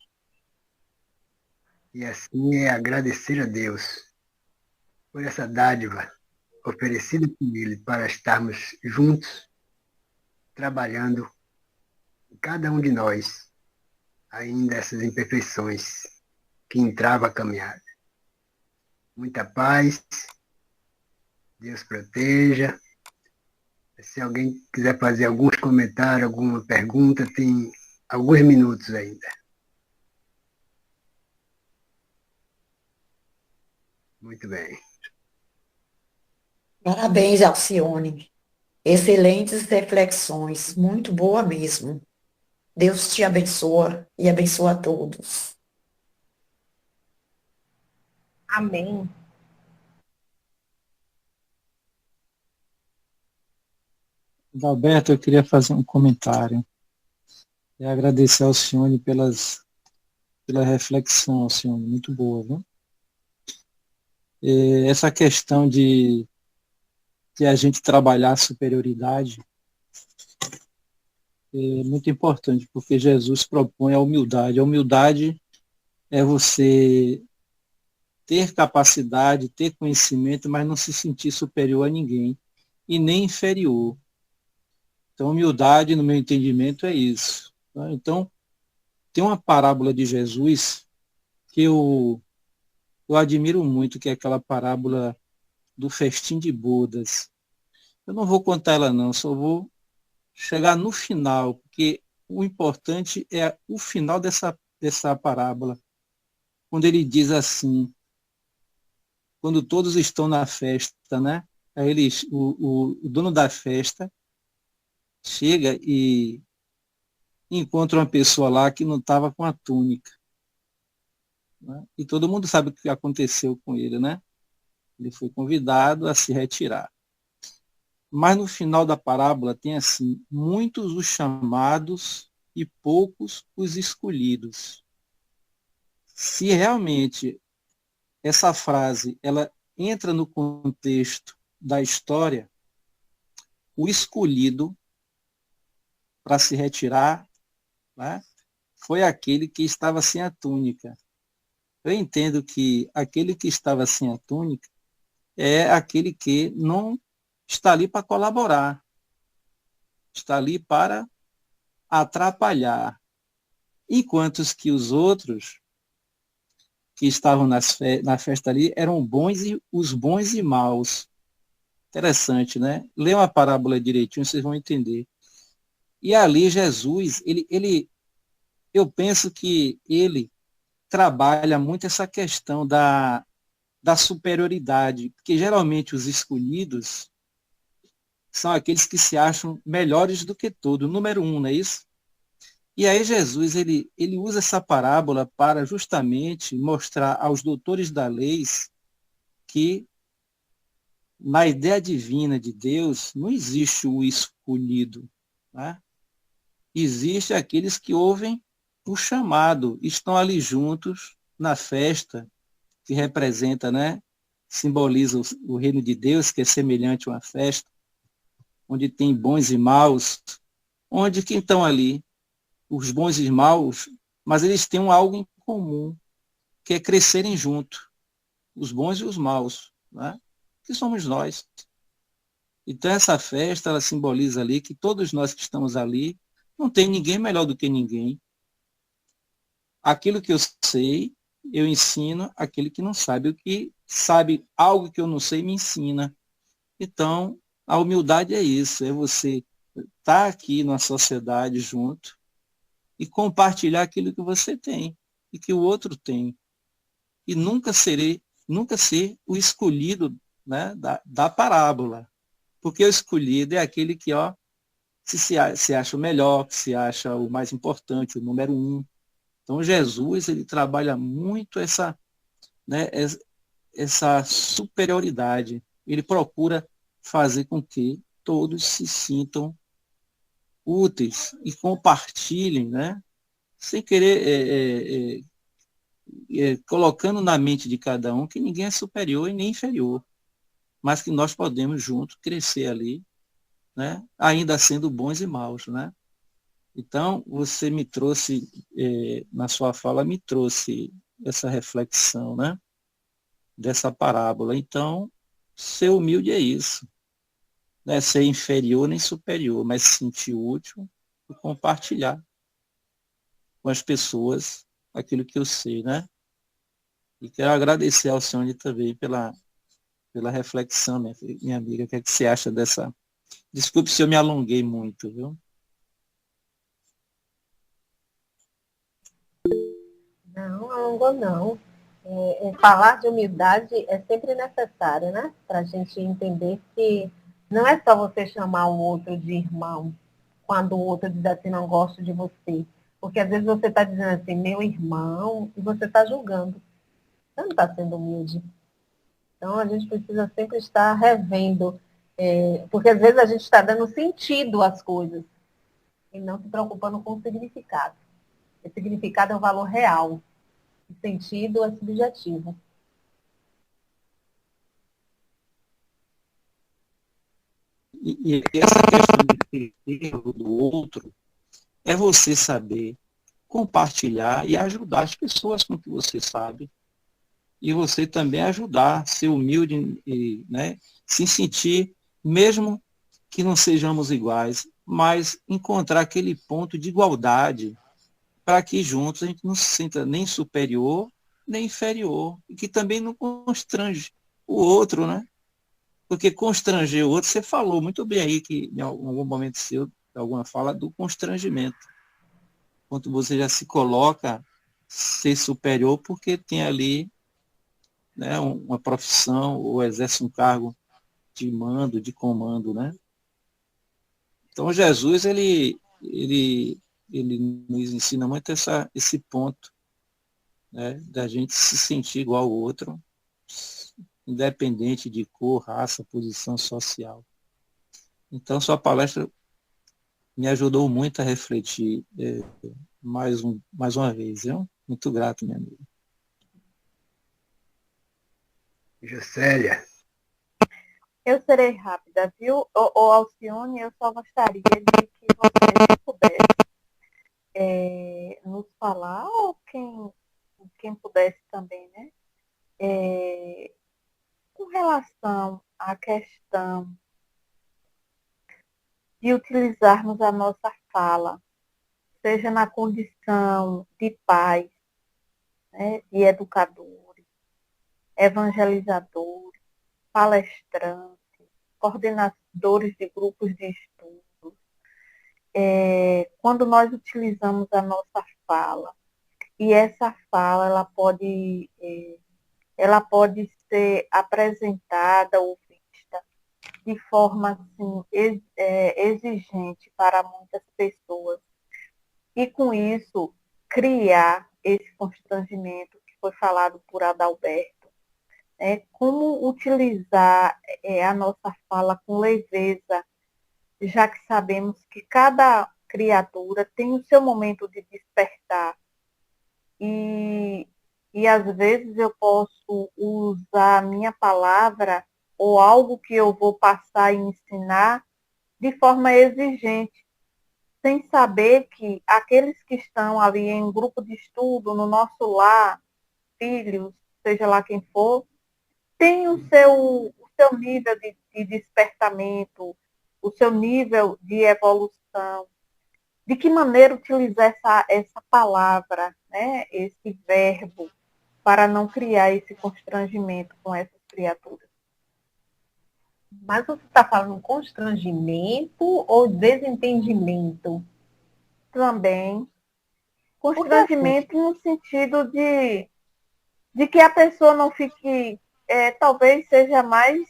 E assim é agradecer a Deus por essa dádiva oferecida por Ele para estarmos juntos, trabalhando, cada um de nós, ainda essas imperfeições que entravam a caminhada. Muita paz, Deus proteja. Se alguém quiser fazer alguns comentários, alguma pergunta, tem alguns minutos ainda. Muito bem. Parabéns, Alcione. Excelentes reflexões, muito boa mesmo. Deus te abençoa e abençoa a todos. Amém. Adalberto, eu queria fazer um comentário e agradecer ao Alcione pela reflexão, Alcione, muito boa, viu? Essa questão de a gente trabalhar a superioridade é muito importante, porque Jesus propõe a humildade. A humildade é você ter capacidade, ter conhecimento, mas não se sentir superior a ninguém e nem inferior. Então, humildade, no meu entendimento, é isso. Tá? Então, tem uma parábola de Jesus que eu admiro muito, que é aquela parábola do festim de bodas. Eu não vou contar ela não, só vou chegar no final, porque o importante é o final dessa parábola, quando ele diz assim, quando todos estão na festa, né? Aí o dono da festa chega e encontra uma pessoa lá que não estava com a túnica. Né? E todo mundo sabe o que aconteceu com ele, né? Ele foi convidado a se retirar. Mas no final da parábola tem assim, muitos os chamados e poucos os escolhidos. Se realmente essa frase ela entra no contexto da história, o escolhido para se retirar, né, foi aquele que estava sem a túnica. Eu entendo que aquele que estava sem a túnica é aquele que não está ali para colaborar, está ali para atrapalhar, enquanto que os outros que estavam na festa ali eram bons e os bons e maus. Interessante, né? Lê uma parábola direitinho, vocês vão entender. E ali Jesus, eu penso que ele trabalha muito essa questão da superioridade, porque geralmente os escolhidos são aqueles que se acham melhores do que todo, número um, não é isso? E aí Jesus, ele usa essa parábola para justamente mostrar aos doutores da lei que na ideia divina de Deus não existe o escolhido, né? Existe aqueles que ouvem o chamado, estão ali juntos na festa que representa, né? Simboliza o reino de Deus, que é semelhante a uma festa, onde tem bons e maus, onde quem estão ali, os bons e maus, mas eles têm algo em comum, que é crescerem junto, os bons e os maus, né? Que somos nós. Então essa festa, ela simboliza ali que todos nós que estamos ali, não tem ninguém melhor do que ninguém. Aquilo que eu sei, eu ensino aquele que não sabe. O que sabe algo que eu não sei, me ensina. Então, a humildade é isso, é você estar aqui na sociedade junto e compartilhar aquilo que você tem e que o outro tem. E nunca ser o escolhido, né, da parábola. Porque o escolhido é aquele que se acha o melhor, que se acha o mais importante, o número um. Então Jesus ele trabalha muito né, essa superioridade. Ele procura fazer com que todos se sintam úteis e compartilhem, né, sem querer colocando na mente de cada um que ninguém é superior e nem inferior, mas que nós podemos juntos crescer ali, né, ainda sendo bons e maus, né? Então, você me trouxe, na sua fala, me trouxe essa reflexão, né, dessa parábola. Então, ser humilde é isso, não é ser inferior nem superior, mas se sentir útil e compartilhar com as pessoas aquilo que eu sei, né? E quero agradecer ao senhor também pela reflexão, minha amiga. O que é que você acha dessa? Desculpe se eu me alonguei muito, viu? Não, alongou não. Falar de humildade é sempre necessário, né? Para a gente entender que não é só você chamar o outro de irmão, quando o outro diz assim, não gosto de você. Porque às vezes você está dizendo assim, meu irmão, e você está julgando. Você não está sendo humilde. Então a gente precisa sempre estar revendo, porque às vezes a gente está dando sentido às coisas e não se preocupando com o significado. O significado é o valor real. O sentido é subjetivo. E essa questão de ter erro do outro é você saber compartilhar e ajudar as pessoas com o que você sabe. E você também ajudar, ser humilde e, né, se sentir, mesmo que não sejamos iguais, mas encontrar aquele ponto de igualdade para que juntos a gente não se sinta nem superior, nem inferior, e que também não constrange o outro, né? Porque constranger o outro, você falou muito bem aí que em algum momento seu, alguma fala do constrangimento. Quando você já se coloca ser superior porque tem ali, né, uma profissão ou exerce um cargo de mando, de comando, né? Então Jesus, ele nos ensina muito esse ponto, né, da gente se sentir igual ao outro, independente de cor, raça, posição social. Então, sua palestra me ajudou muito a refletir mais uma vez. Viu? Muito grato, minha amiga. Juscelia. Eu serei rápida, viu? Alcione, eu só gostaria de que você pudesse nos falar, ou quem pudesse também, né? Com relação à questão de utilizarmos a nossa fala, seja na condição de pais, né, de educadores, evangelizadores, palestrantes, coordenadores de grupos de estudo, quando nós utilizamos a nossa fala, e essa fala ela pode ser apresentada ou vista de forma assim, exigente para muitas pessoas, e com isso criar esse constrangimento que foi falado por Adalberto. Como utilizar a nossa fala com leveza, já que sabemos que cada criatura tem o seu momento de despertar. E às vezes eu posso usar a minha palavra ou algo que eu vou passar e ensinar de forma exigente, sem saber que aqueles que estão ali em um grupo de estudo, no nosso lar, filhos, seja lá quem for, tem o seu nível de despertamento, o seu nível de evolução. De que maneira utilizar essa palavra, né, esse verbo, para não criar esse constrangimento com essas criaturas? Mas você está falando constrangimento ou desentendimento? Também. Constrangimento no sentido de que a pessoa não fique, talvez seja mais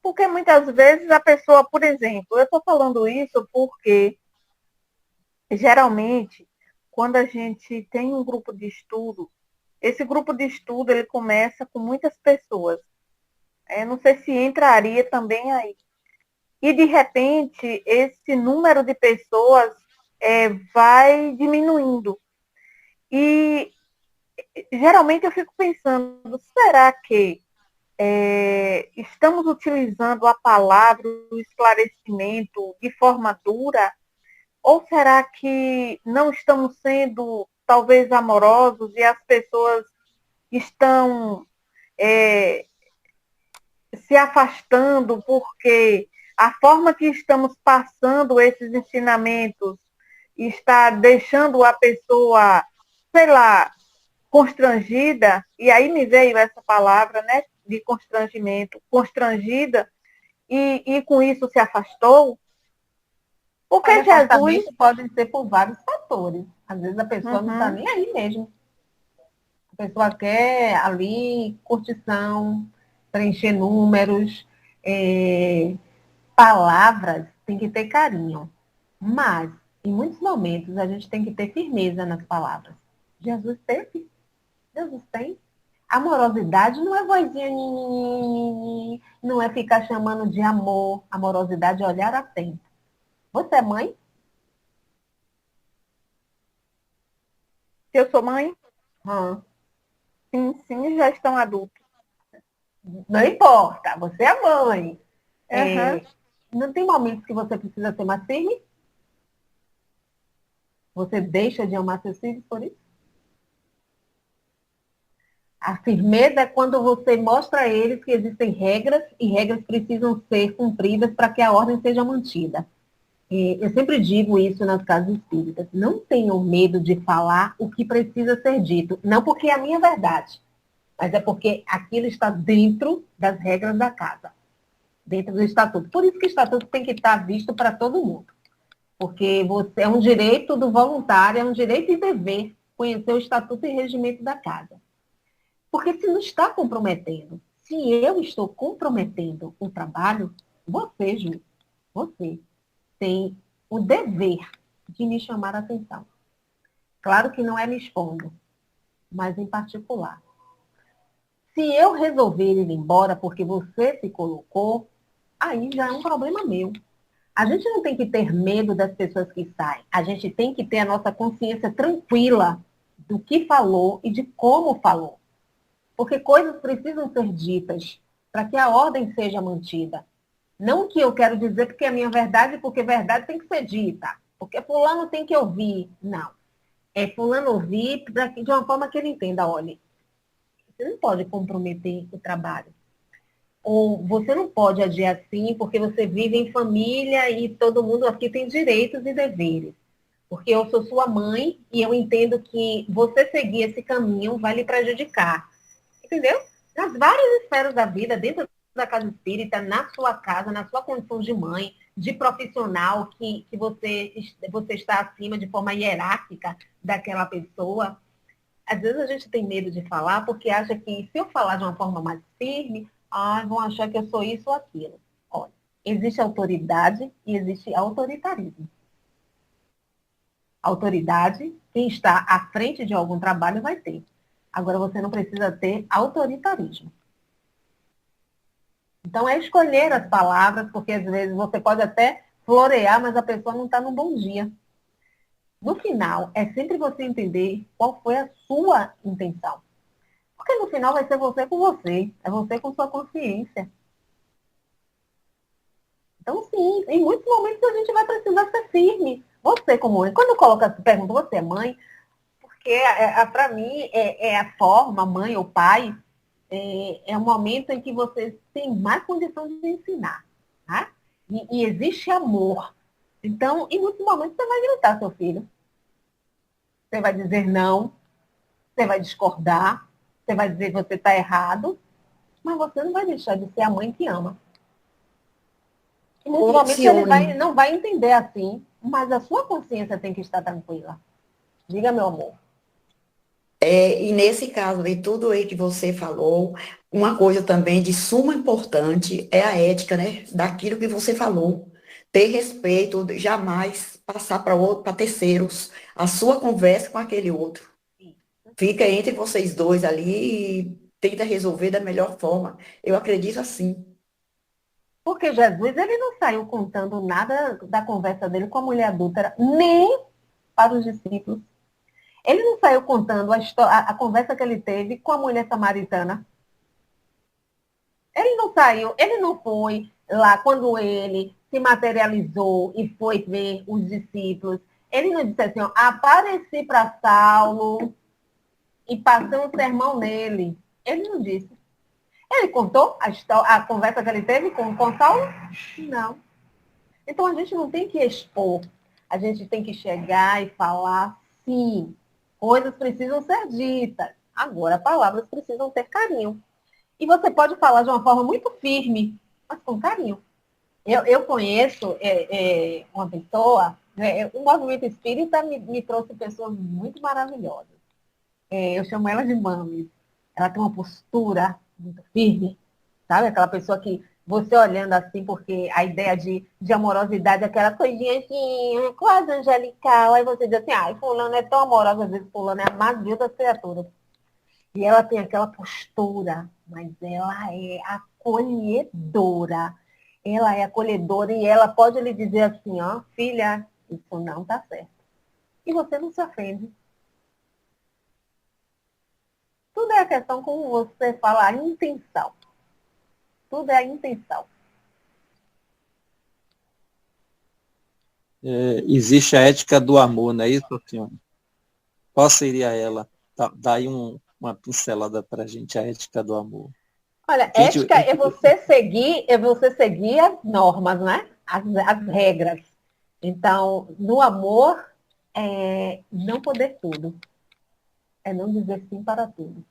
porque muitas vezes a pessoa, por exemplo, eu estou falando isso porque geralmente quando a gente tem um grupo de estudo, esse grupo de estudo ele começa com muitas pessoas. Não sei se entraria também aí. E de repente esse número de pessoas vai diminuindo. E geralmente eu fico pensando, será que estamos utilizando a palavra, o esclarecimento de forma dura? Ou será que não estamos sendo, talvez, amorosos e as pessoas estão se afastando porque a forma que estamos passando esses ensinamentos está deixando a pessoa, sei lá, constrangida, e aí me veio essa palavra, né, de constrangimento, constrangida, e com isso se afastou? Porque Olha, Jesus. afastamento pode ser por vários fatores. Às vezes a pessoa não está Uhum. nem aí mesmo. A pessoa quer ali curtição, preencher números, palavras, tem que ter carinho. Mas, em muitos momentos, a gente tem que ter firmeza nas palavras. Jesus teve, Jesus tem. Amorosidade não é vozinha, não é ficar chamando de amor. Amorosidade é olhar atento. Você é mãe? Se eu sou mãe, Hum. sim, já estão adultos. Não importa, você é mãe. Aham. Não tem momentos que você precisa ser mais firme? Você deixa de amar seus filhos por isso? A firmeza é quando você mostra a eles que existem regras e regras precisam ser cumpridas para que a ordem seja mantida. Eu sempre digo isso nas casas espíritas. Não tenham medo de falar o que precisa ser dito. Não porque é a minha verdade, mas é porque aquilo está dentro das regras da casa, dentro do estatuto. Por isso que o estatuto tem que estar visto para todo mundo. Porque você é um direito do voluntário, é um direito e dever conhecer o estatuto e regimento da casa. Porque se não está comprometendo, se eu estou comprometendo o trabalho, você, Ju, você tem o dever de me chamar a atenção. Claro que não é me expondo, mas em particular. Se eu resolver ir embora porque você se colocou, aí já é um problema meu. A gente não tem que ter medo das pessoas que saem. A gente tem que ter a nossa consciência tranquila do que falou e de como falou. Porque coisas precisam ser ditas para que a ordem seja mantida. Não o que eu quero dizer porque é a minha verdade, porque verdade tem que ser dita. Porque fulano tem que ouvir. Não. É fulano ouvir de uma forma que ele entenda. Olha, você não pode comprometer o trabalho. Ou você não pode agir assim porque você vive em família e todo mundo aqui tem direitos e deveres. Porque eu sou sua mãe e eu entendo que você seguir esse caminho vai lhe prejudicar. Entendeu? Nas várias esferas da vida, dentro da casa espírita, na sua casa, na sua condição de mãe, de profissional, que você está acima de forma hierárquica daquela pessoa. Às vezes a gente tem medo de falar porque acha que se eu falar de uma forma mais firme, vão achar que eu sou isso ou aquilo. Olha, existe autoridade e existe autoritarismo. Autoridade, quem está à frente de algum trabalho vai ter. Agora, você não precisa ter autoritarismo. Então, é escolher as palavras, porque às vezes você pode até florear, mas a pessoa não está num bom dia. No final, é sempre você entender qual foi a sua intenção. Porque no final vai ser você com você, é você com sua consciência. Então, sim, em muitos momentos a gente vai precisar ser firme. Você como mãe, quando eu pergunto, você é mãe? Porque para mim é a forma, mãe ou pai, é um momento em que você tem mais condição de ensinar. Tá? E existe amor. Então, em muitos momentos você vai gritar seu filho. Você vai dizer não, você vai discordar, você vai dizer que você está errado, mas você não vai deixar de ser a mãe que ama. Em muitos momentos ele não vai entender assim, mas a sua consciência tem que estar tranquila. Diga, meu amor. E nesse caso de tudo aí que você falou, uma coisa também de suma importância é a ética, né? Daquilo que você falou. Ter respeito, jamais passar para terceiros a sua conversa com aquele outro. Fica entre vocês dois ali e tenta resolver da melhor forma. Eu acredito assim. Porque Jesus, ele não saiu contando nada da conversa dele com a mulher adúltera, nem para os discípulos. Ele não saiu contando a conversa que ele teve com a mulher samaritana. Ele não saiu, ele não foi lá quando ele se materializou e foi ver os discípulos. Ele não disse assim, apareci para Saulo e passei um sermão nele. Ele não disse. Ele contou a conversa que ele teve com Saulo? Não. Então a gente não tem que expor. A gente tem que chegar e falar, sim, coisas precisam ser ditas. Agora, palavras precisam ter carinho. E você pode falar de uma forma muito firme, mas com carinho. Eu conheço uma pessoa, o movimento espírita me trouxe pessoas muito maravilhosas. Eu chamo ela de Mami. Ela tem uma postura muito firme, sabe? Aquela pessoa que você olhando assim, porque a ideia de amorosidade é aquela coisinha assim, quase angelical. Aí você diz assim, fulano é tão amoroso, às vezes fulano é a mais vil das criaturas. E ela tem aquela postura, mas ela é acolhedora. Ela é acolhedora e ela pode lhe dizer assim, ó, filha, isso não está certo. E você não se ofende. Tudo é a questão, como você fala, a intenção. Tudo é a intenção. Existe a ética do amor, não é isso, Alcione? Qual seria ela? Dá aí uma pincelada para a gente, a ética do amor. Olha, ética é você seguir as normas, né? As regras. Então, no amor, é não poder tudo. É não dizer sim para tudo.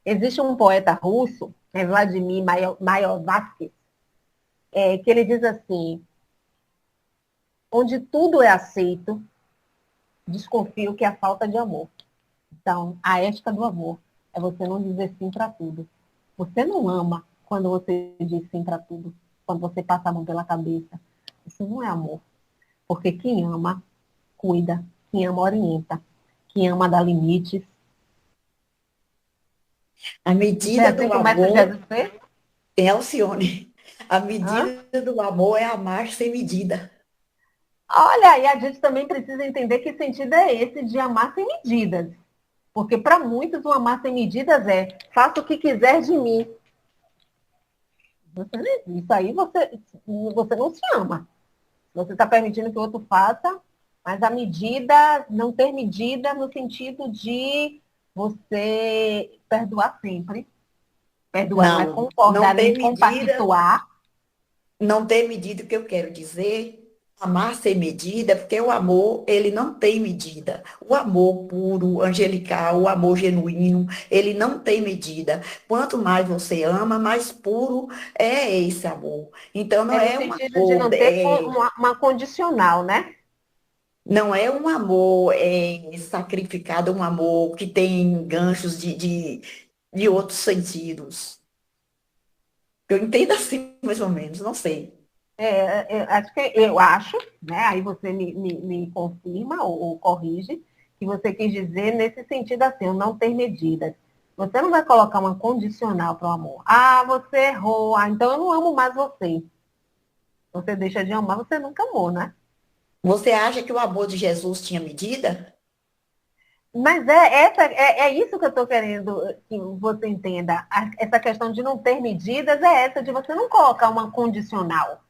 Existe um poeta russo, Vladimir Mayakovsky, que ele diz assim, onde tudo é aceito, desconfio que é a falta de amor. Então, a ética do amor é você não dizer sim para tudo. Você não ama quando você diz sim para tudo, quando você passa a mão pela cabeça. Isso não é amor. Porque quem ama, cuida. Quem ama, orienta. Quem ama, dá limites. A medida do amor Jesus fez? é Alcione. A medida do amor é amar sem medida. Olha, e a gente também precisa entender que sentido é esse de amar sem medidas. Porque para muitos o amar sem medidas é faça o que quiser de mim. Isso aí você não se ama. Você está permitindo que o outro faça, mas a medida, não ter medida no sentido de você perdoar sempre. Perdoar não é concordar, nem compactuar. Não ter medida, o que eu quero dizer, amar sem medida, porque o amor, ele não tem medida. O amor puro, angelical, o amor genuíno, ele não tem medida. Quanto mais você ama, mais puro é esse amor. Então, não é um sentido de não ter uma condicional, né? Não é um amor sacrificado, um amor que tem ganchos de outros sentidos. Eu entendo assim, mais ou menos, não sei. Eu acho, né? Aí você me confirma ou corrige, que você quis dizer nesse sentido assim, eu não ter medidas. Você não vai colocar uma condicional para o amor. Você errou, então eu não amo mais você. Você deixa de amar, você nunca amou, né? Você acha que o amor de Jesus tinha medida? Mas é isso que eu estou querendo que você entenda. Essa questão de não ter medidas é essa, de você não colocar uma condicional.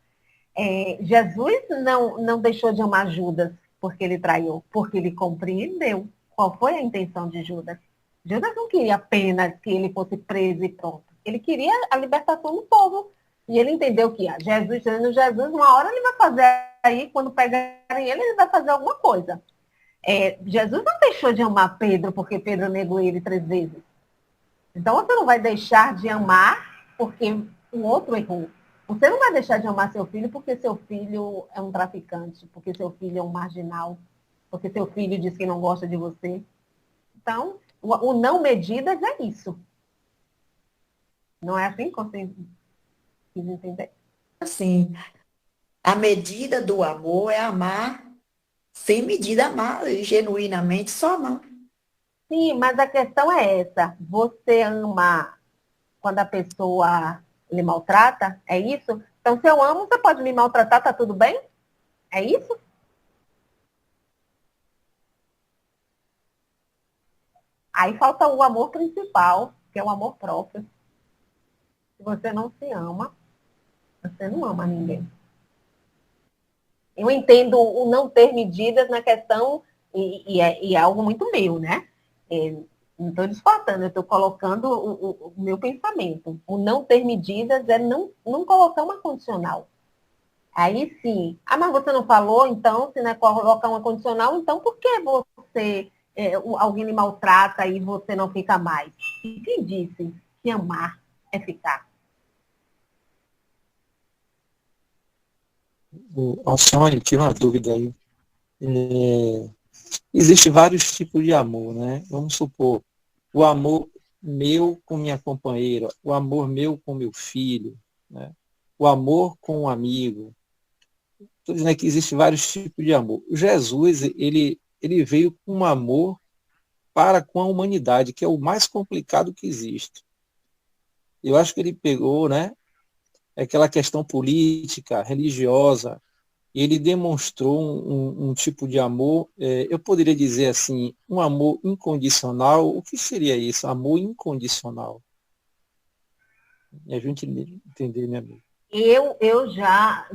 Jesus não deixou de amar Judas porque ele traiu, porque ele compreendeu qual foi a intenção de Judas. Judas não queria apenas que ele fosse preso e pronto. Ele queria a libertação do povo. E ele entendeu que Jesus, uma hora ele vai fazer aí, quando pegarem ele vai fazer alguma coisa. Jesus não deixou de amar Pedro porque Pedro negou ele 3 vezes. Então você não vai deixar de amar porque o outro errou. Você não vai deixar de amar seu filho porque seu filho é um traficante, porque seu filho é um marginal, porque seu filho diz que não gosta de você. Então, o não medidas é isso. Não é assim que você quis entender? Assim, a medida do amor é amar sem medida, amar genuinamente, só amar. Sim, mas a questão é essa. Você ama quando a pessoa lhe maltrata? É isso? Então, se eu amo, você pode me maltratar, tá tudo bem? É isso? Aí falta o amor principal, que é o amor próprio. Se você não se ama, você não ama ninguém. Eu entendo o não ter medidas na questão, e é algo muito meu, né? Não estou disfarçando, eu estou colocando o meu pensamento. O não ter medidas é não colocar uma condicional. Aí sim. Mas você não falou, então, se não é colocar uma condicional, então por que você, alguém me maltrata e você não fica mais? E quem disse que amar é ficar? Alcione, tira uma dúvida aí. Existe vários tipos de amor, né? Vamos supor, o amor meu com minha companheira, o amor meu com meu filho, né? O amor com um amigo. Estou dizendo que existe vários tipos de amor. Jesus, ele veio com um amor para com a humanidade, que é o mais complicado que existe. Eu acho que ele pegou, né, aquela questão política, religiosa, e ele demonstrou um tipo de amor, eu poderia dizer assim, um amor incondicional. O que seria isso? Amor incondicional. E a gente entender, minha amiga. Eu já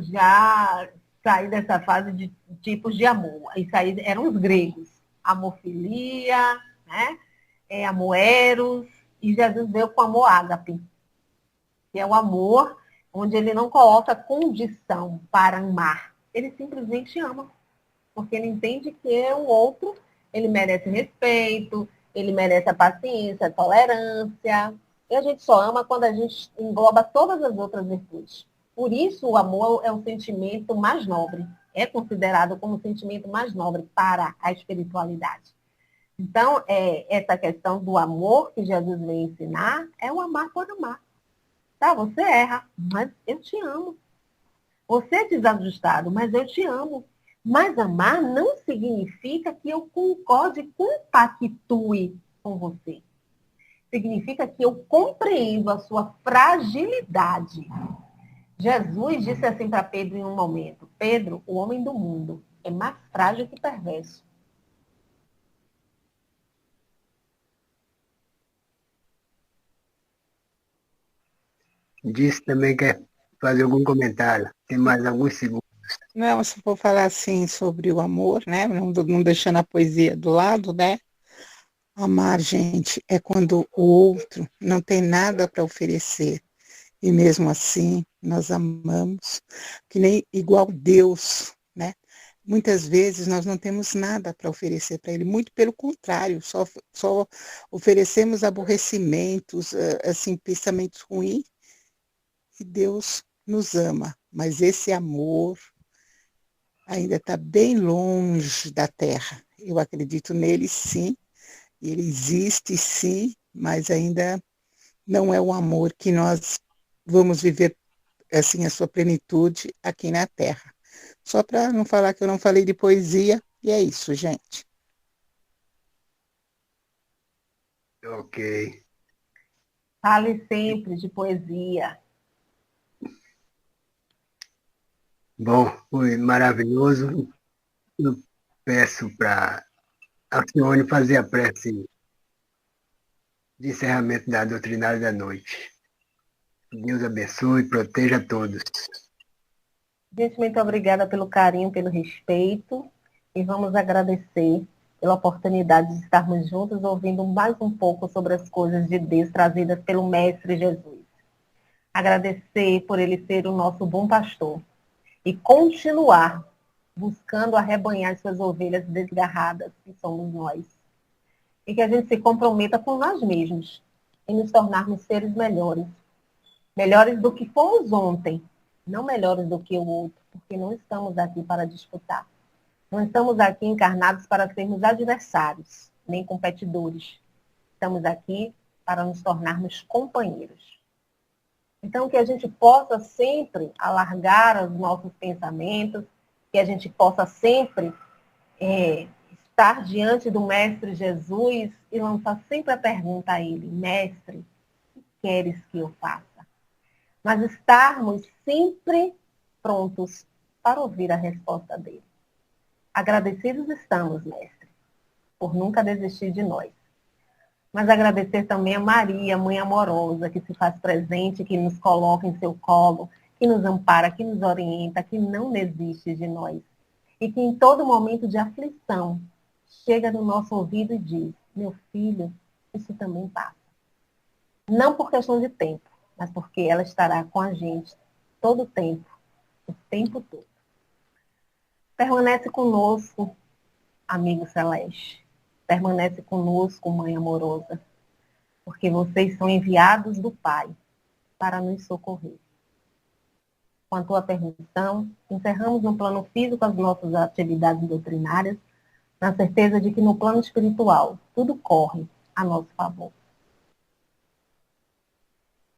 saí dessa fase de tipos de amor. Isso aí eram os gregos. Amofilia, né? Amor eros, e Jesus veio com amor ágape, que é o amor onde ele não coloca condição para amar. Ele simplesmente ama, porque ele entende que o outro, ele merece respeito, ele merece a paciência, a tolerância. E a gente só ama quando a gente engloba todas as outras virtudes. Por isso, o amor é o sentimento mais nobre. É considerado como o sentimento mais nobre para a espiritualidade. Então, essa questão do amor que Jesus vem ensinar é o amar por amar. Tá, você erra, mas eu te amo. Você é desajustado, mas eu te amo. Mas amar não significa que eu concorde, compactue com você. Significa que eu compreendo a sua fragilidade. Jesus disse assim para Pedro em um momento: Pedro, o homem do mundo, é mais frágil que perverso. Disse também que quer fazer algum comentário. Tem mais alguns segundos. Não, se for falar assim sobre o amor, né? Não deixando a poesia do lado, né? Amar, gente, é quando o outro não tem nada para oferecer. E mesmo assim, nós amamos, que nem igual Deus, né? Muitas vezes nós não temos nada para oferecer para Ele, muito pelo contrário, só oferecemos aborrecimentos, assim, pensamentos ruins, e Deus nos ama. Mas esse amor ainda está bem longe da terra. Eu acredito nele, sim, ele existe, sim, mas ainda não é o amor que nós vamos viver assim a sua plenitude aqui na terra. Só para não falar que eu não falei de poesia, e é isso, gente. Ok. Fale sempre de poesia. Bom, foi maravilhoso. Eu peço para a Alcione fazer a prece de encerramento da doutrinária da noite. Deus abençoe e proteja a todos. Gente, muito obrigada pelo carinho, pelo respeito. E vamos agradecer pela oportunidade de estarmos juntos ouvindo mais um pouco sobre as coisas de Deus trazidas pelo Mestre Jesus. Agradecer por ele ser o nosso bom pastor e continuar buscando arrebanhar as suas ovelhas desgarradas, que somos nós. E que a gente se comprometa com nós mesmos em nos tornarmos seres melhores. Melhores do que fomos ontem, não melhores do que o outro, porque não estamos aqui para disputar. Não estamos aqui encarnados para sermos adversários, nem competidores. Estamos aqui para nos tornarmos companheiros. Então, que a gente possa sempre alargar os nossos pensamentos, que a gente possa sempre estar diante do Mestre Jesus e lançar sempre a pergunta a Ele: Mestre, o que queres que eu faça? Mas estarmos sempre prontos para ouvir a resposta dele. Agradecidos estamos, Mestre, por nunca desistir de nós. Mas agradecer também a Maria, mãe amorosa, que se faz presente, que nos coloca em seu colo, que nos ampara, que nos orienta, que não desiste de nós. E que em todo momento de aflição, chega no nosso ouvido e diz: meu filho, isso também passa. Não por questão de tempo, mas porque ela estará com a gente todo o tempo todo. Permanece conosco, amigo celeste. Permanece conosco, mãe amorosa, porque vocês são enviados do Pai para nos socorrer. com a tua permissão, encerramos no plano físico as nossas atividades doutrinárias, na certeza de que no plano espiritual tudo corre a nosso favor.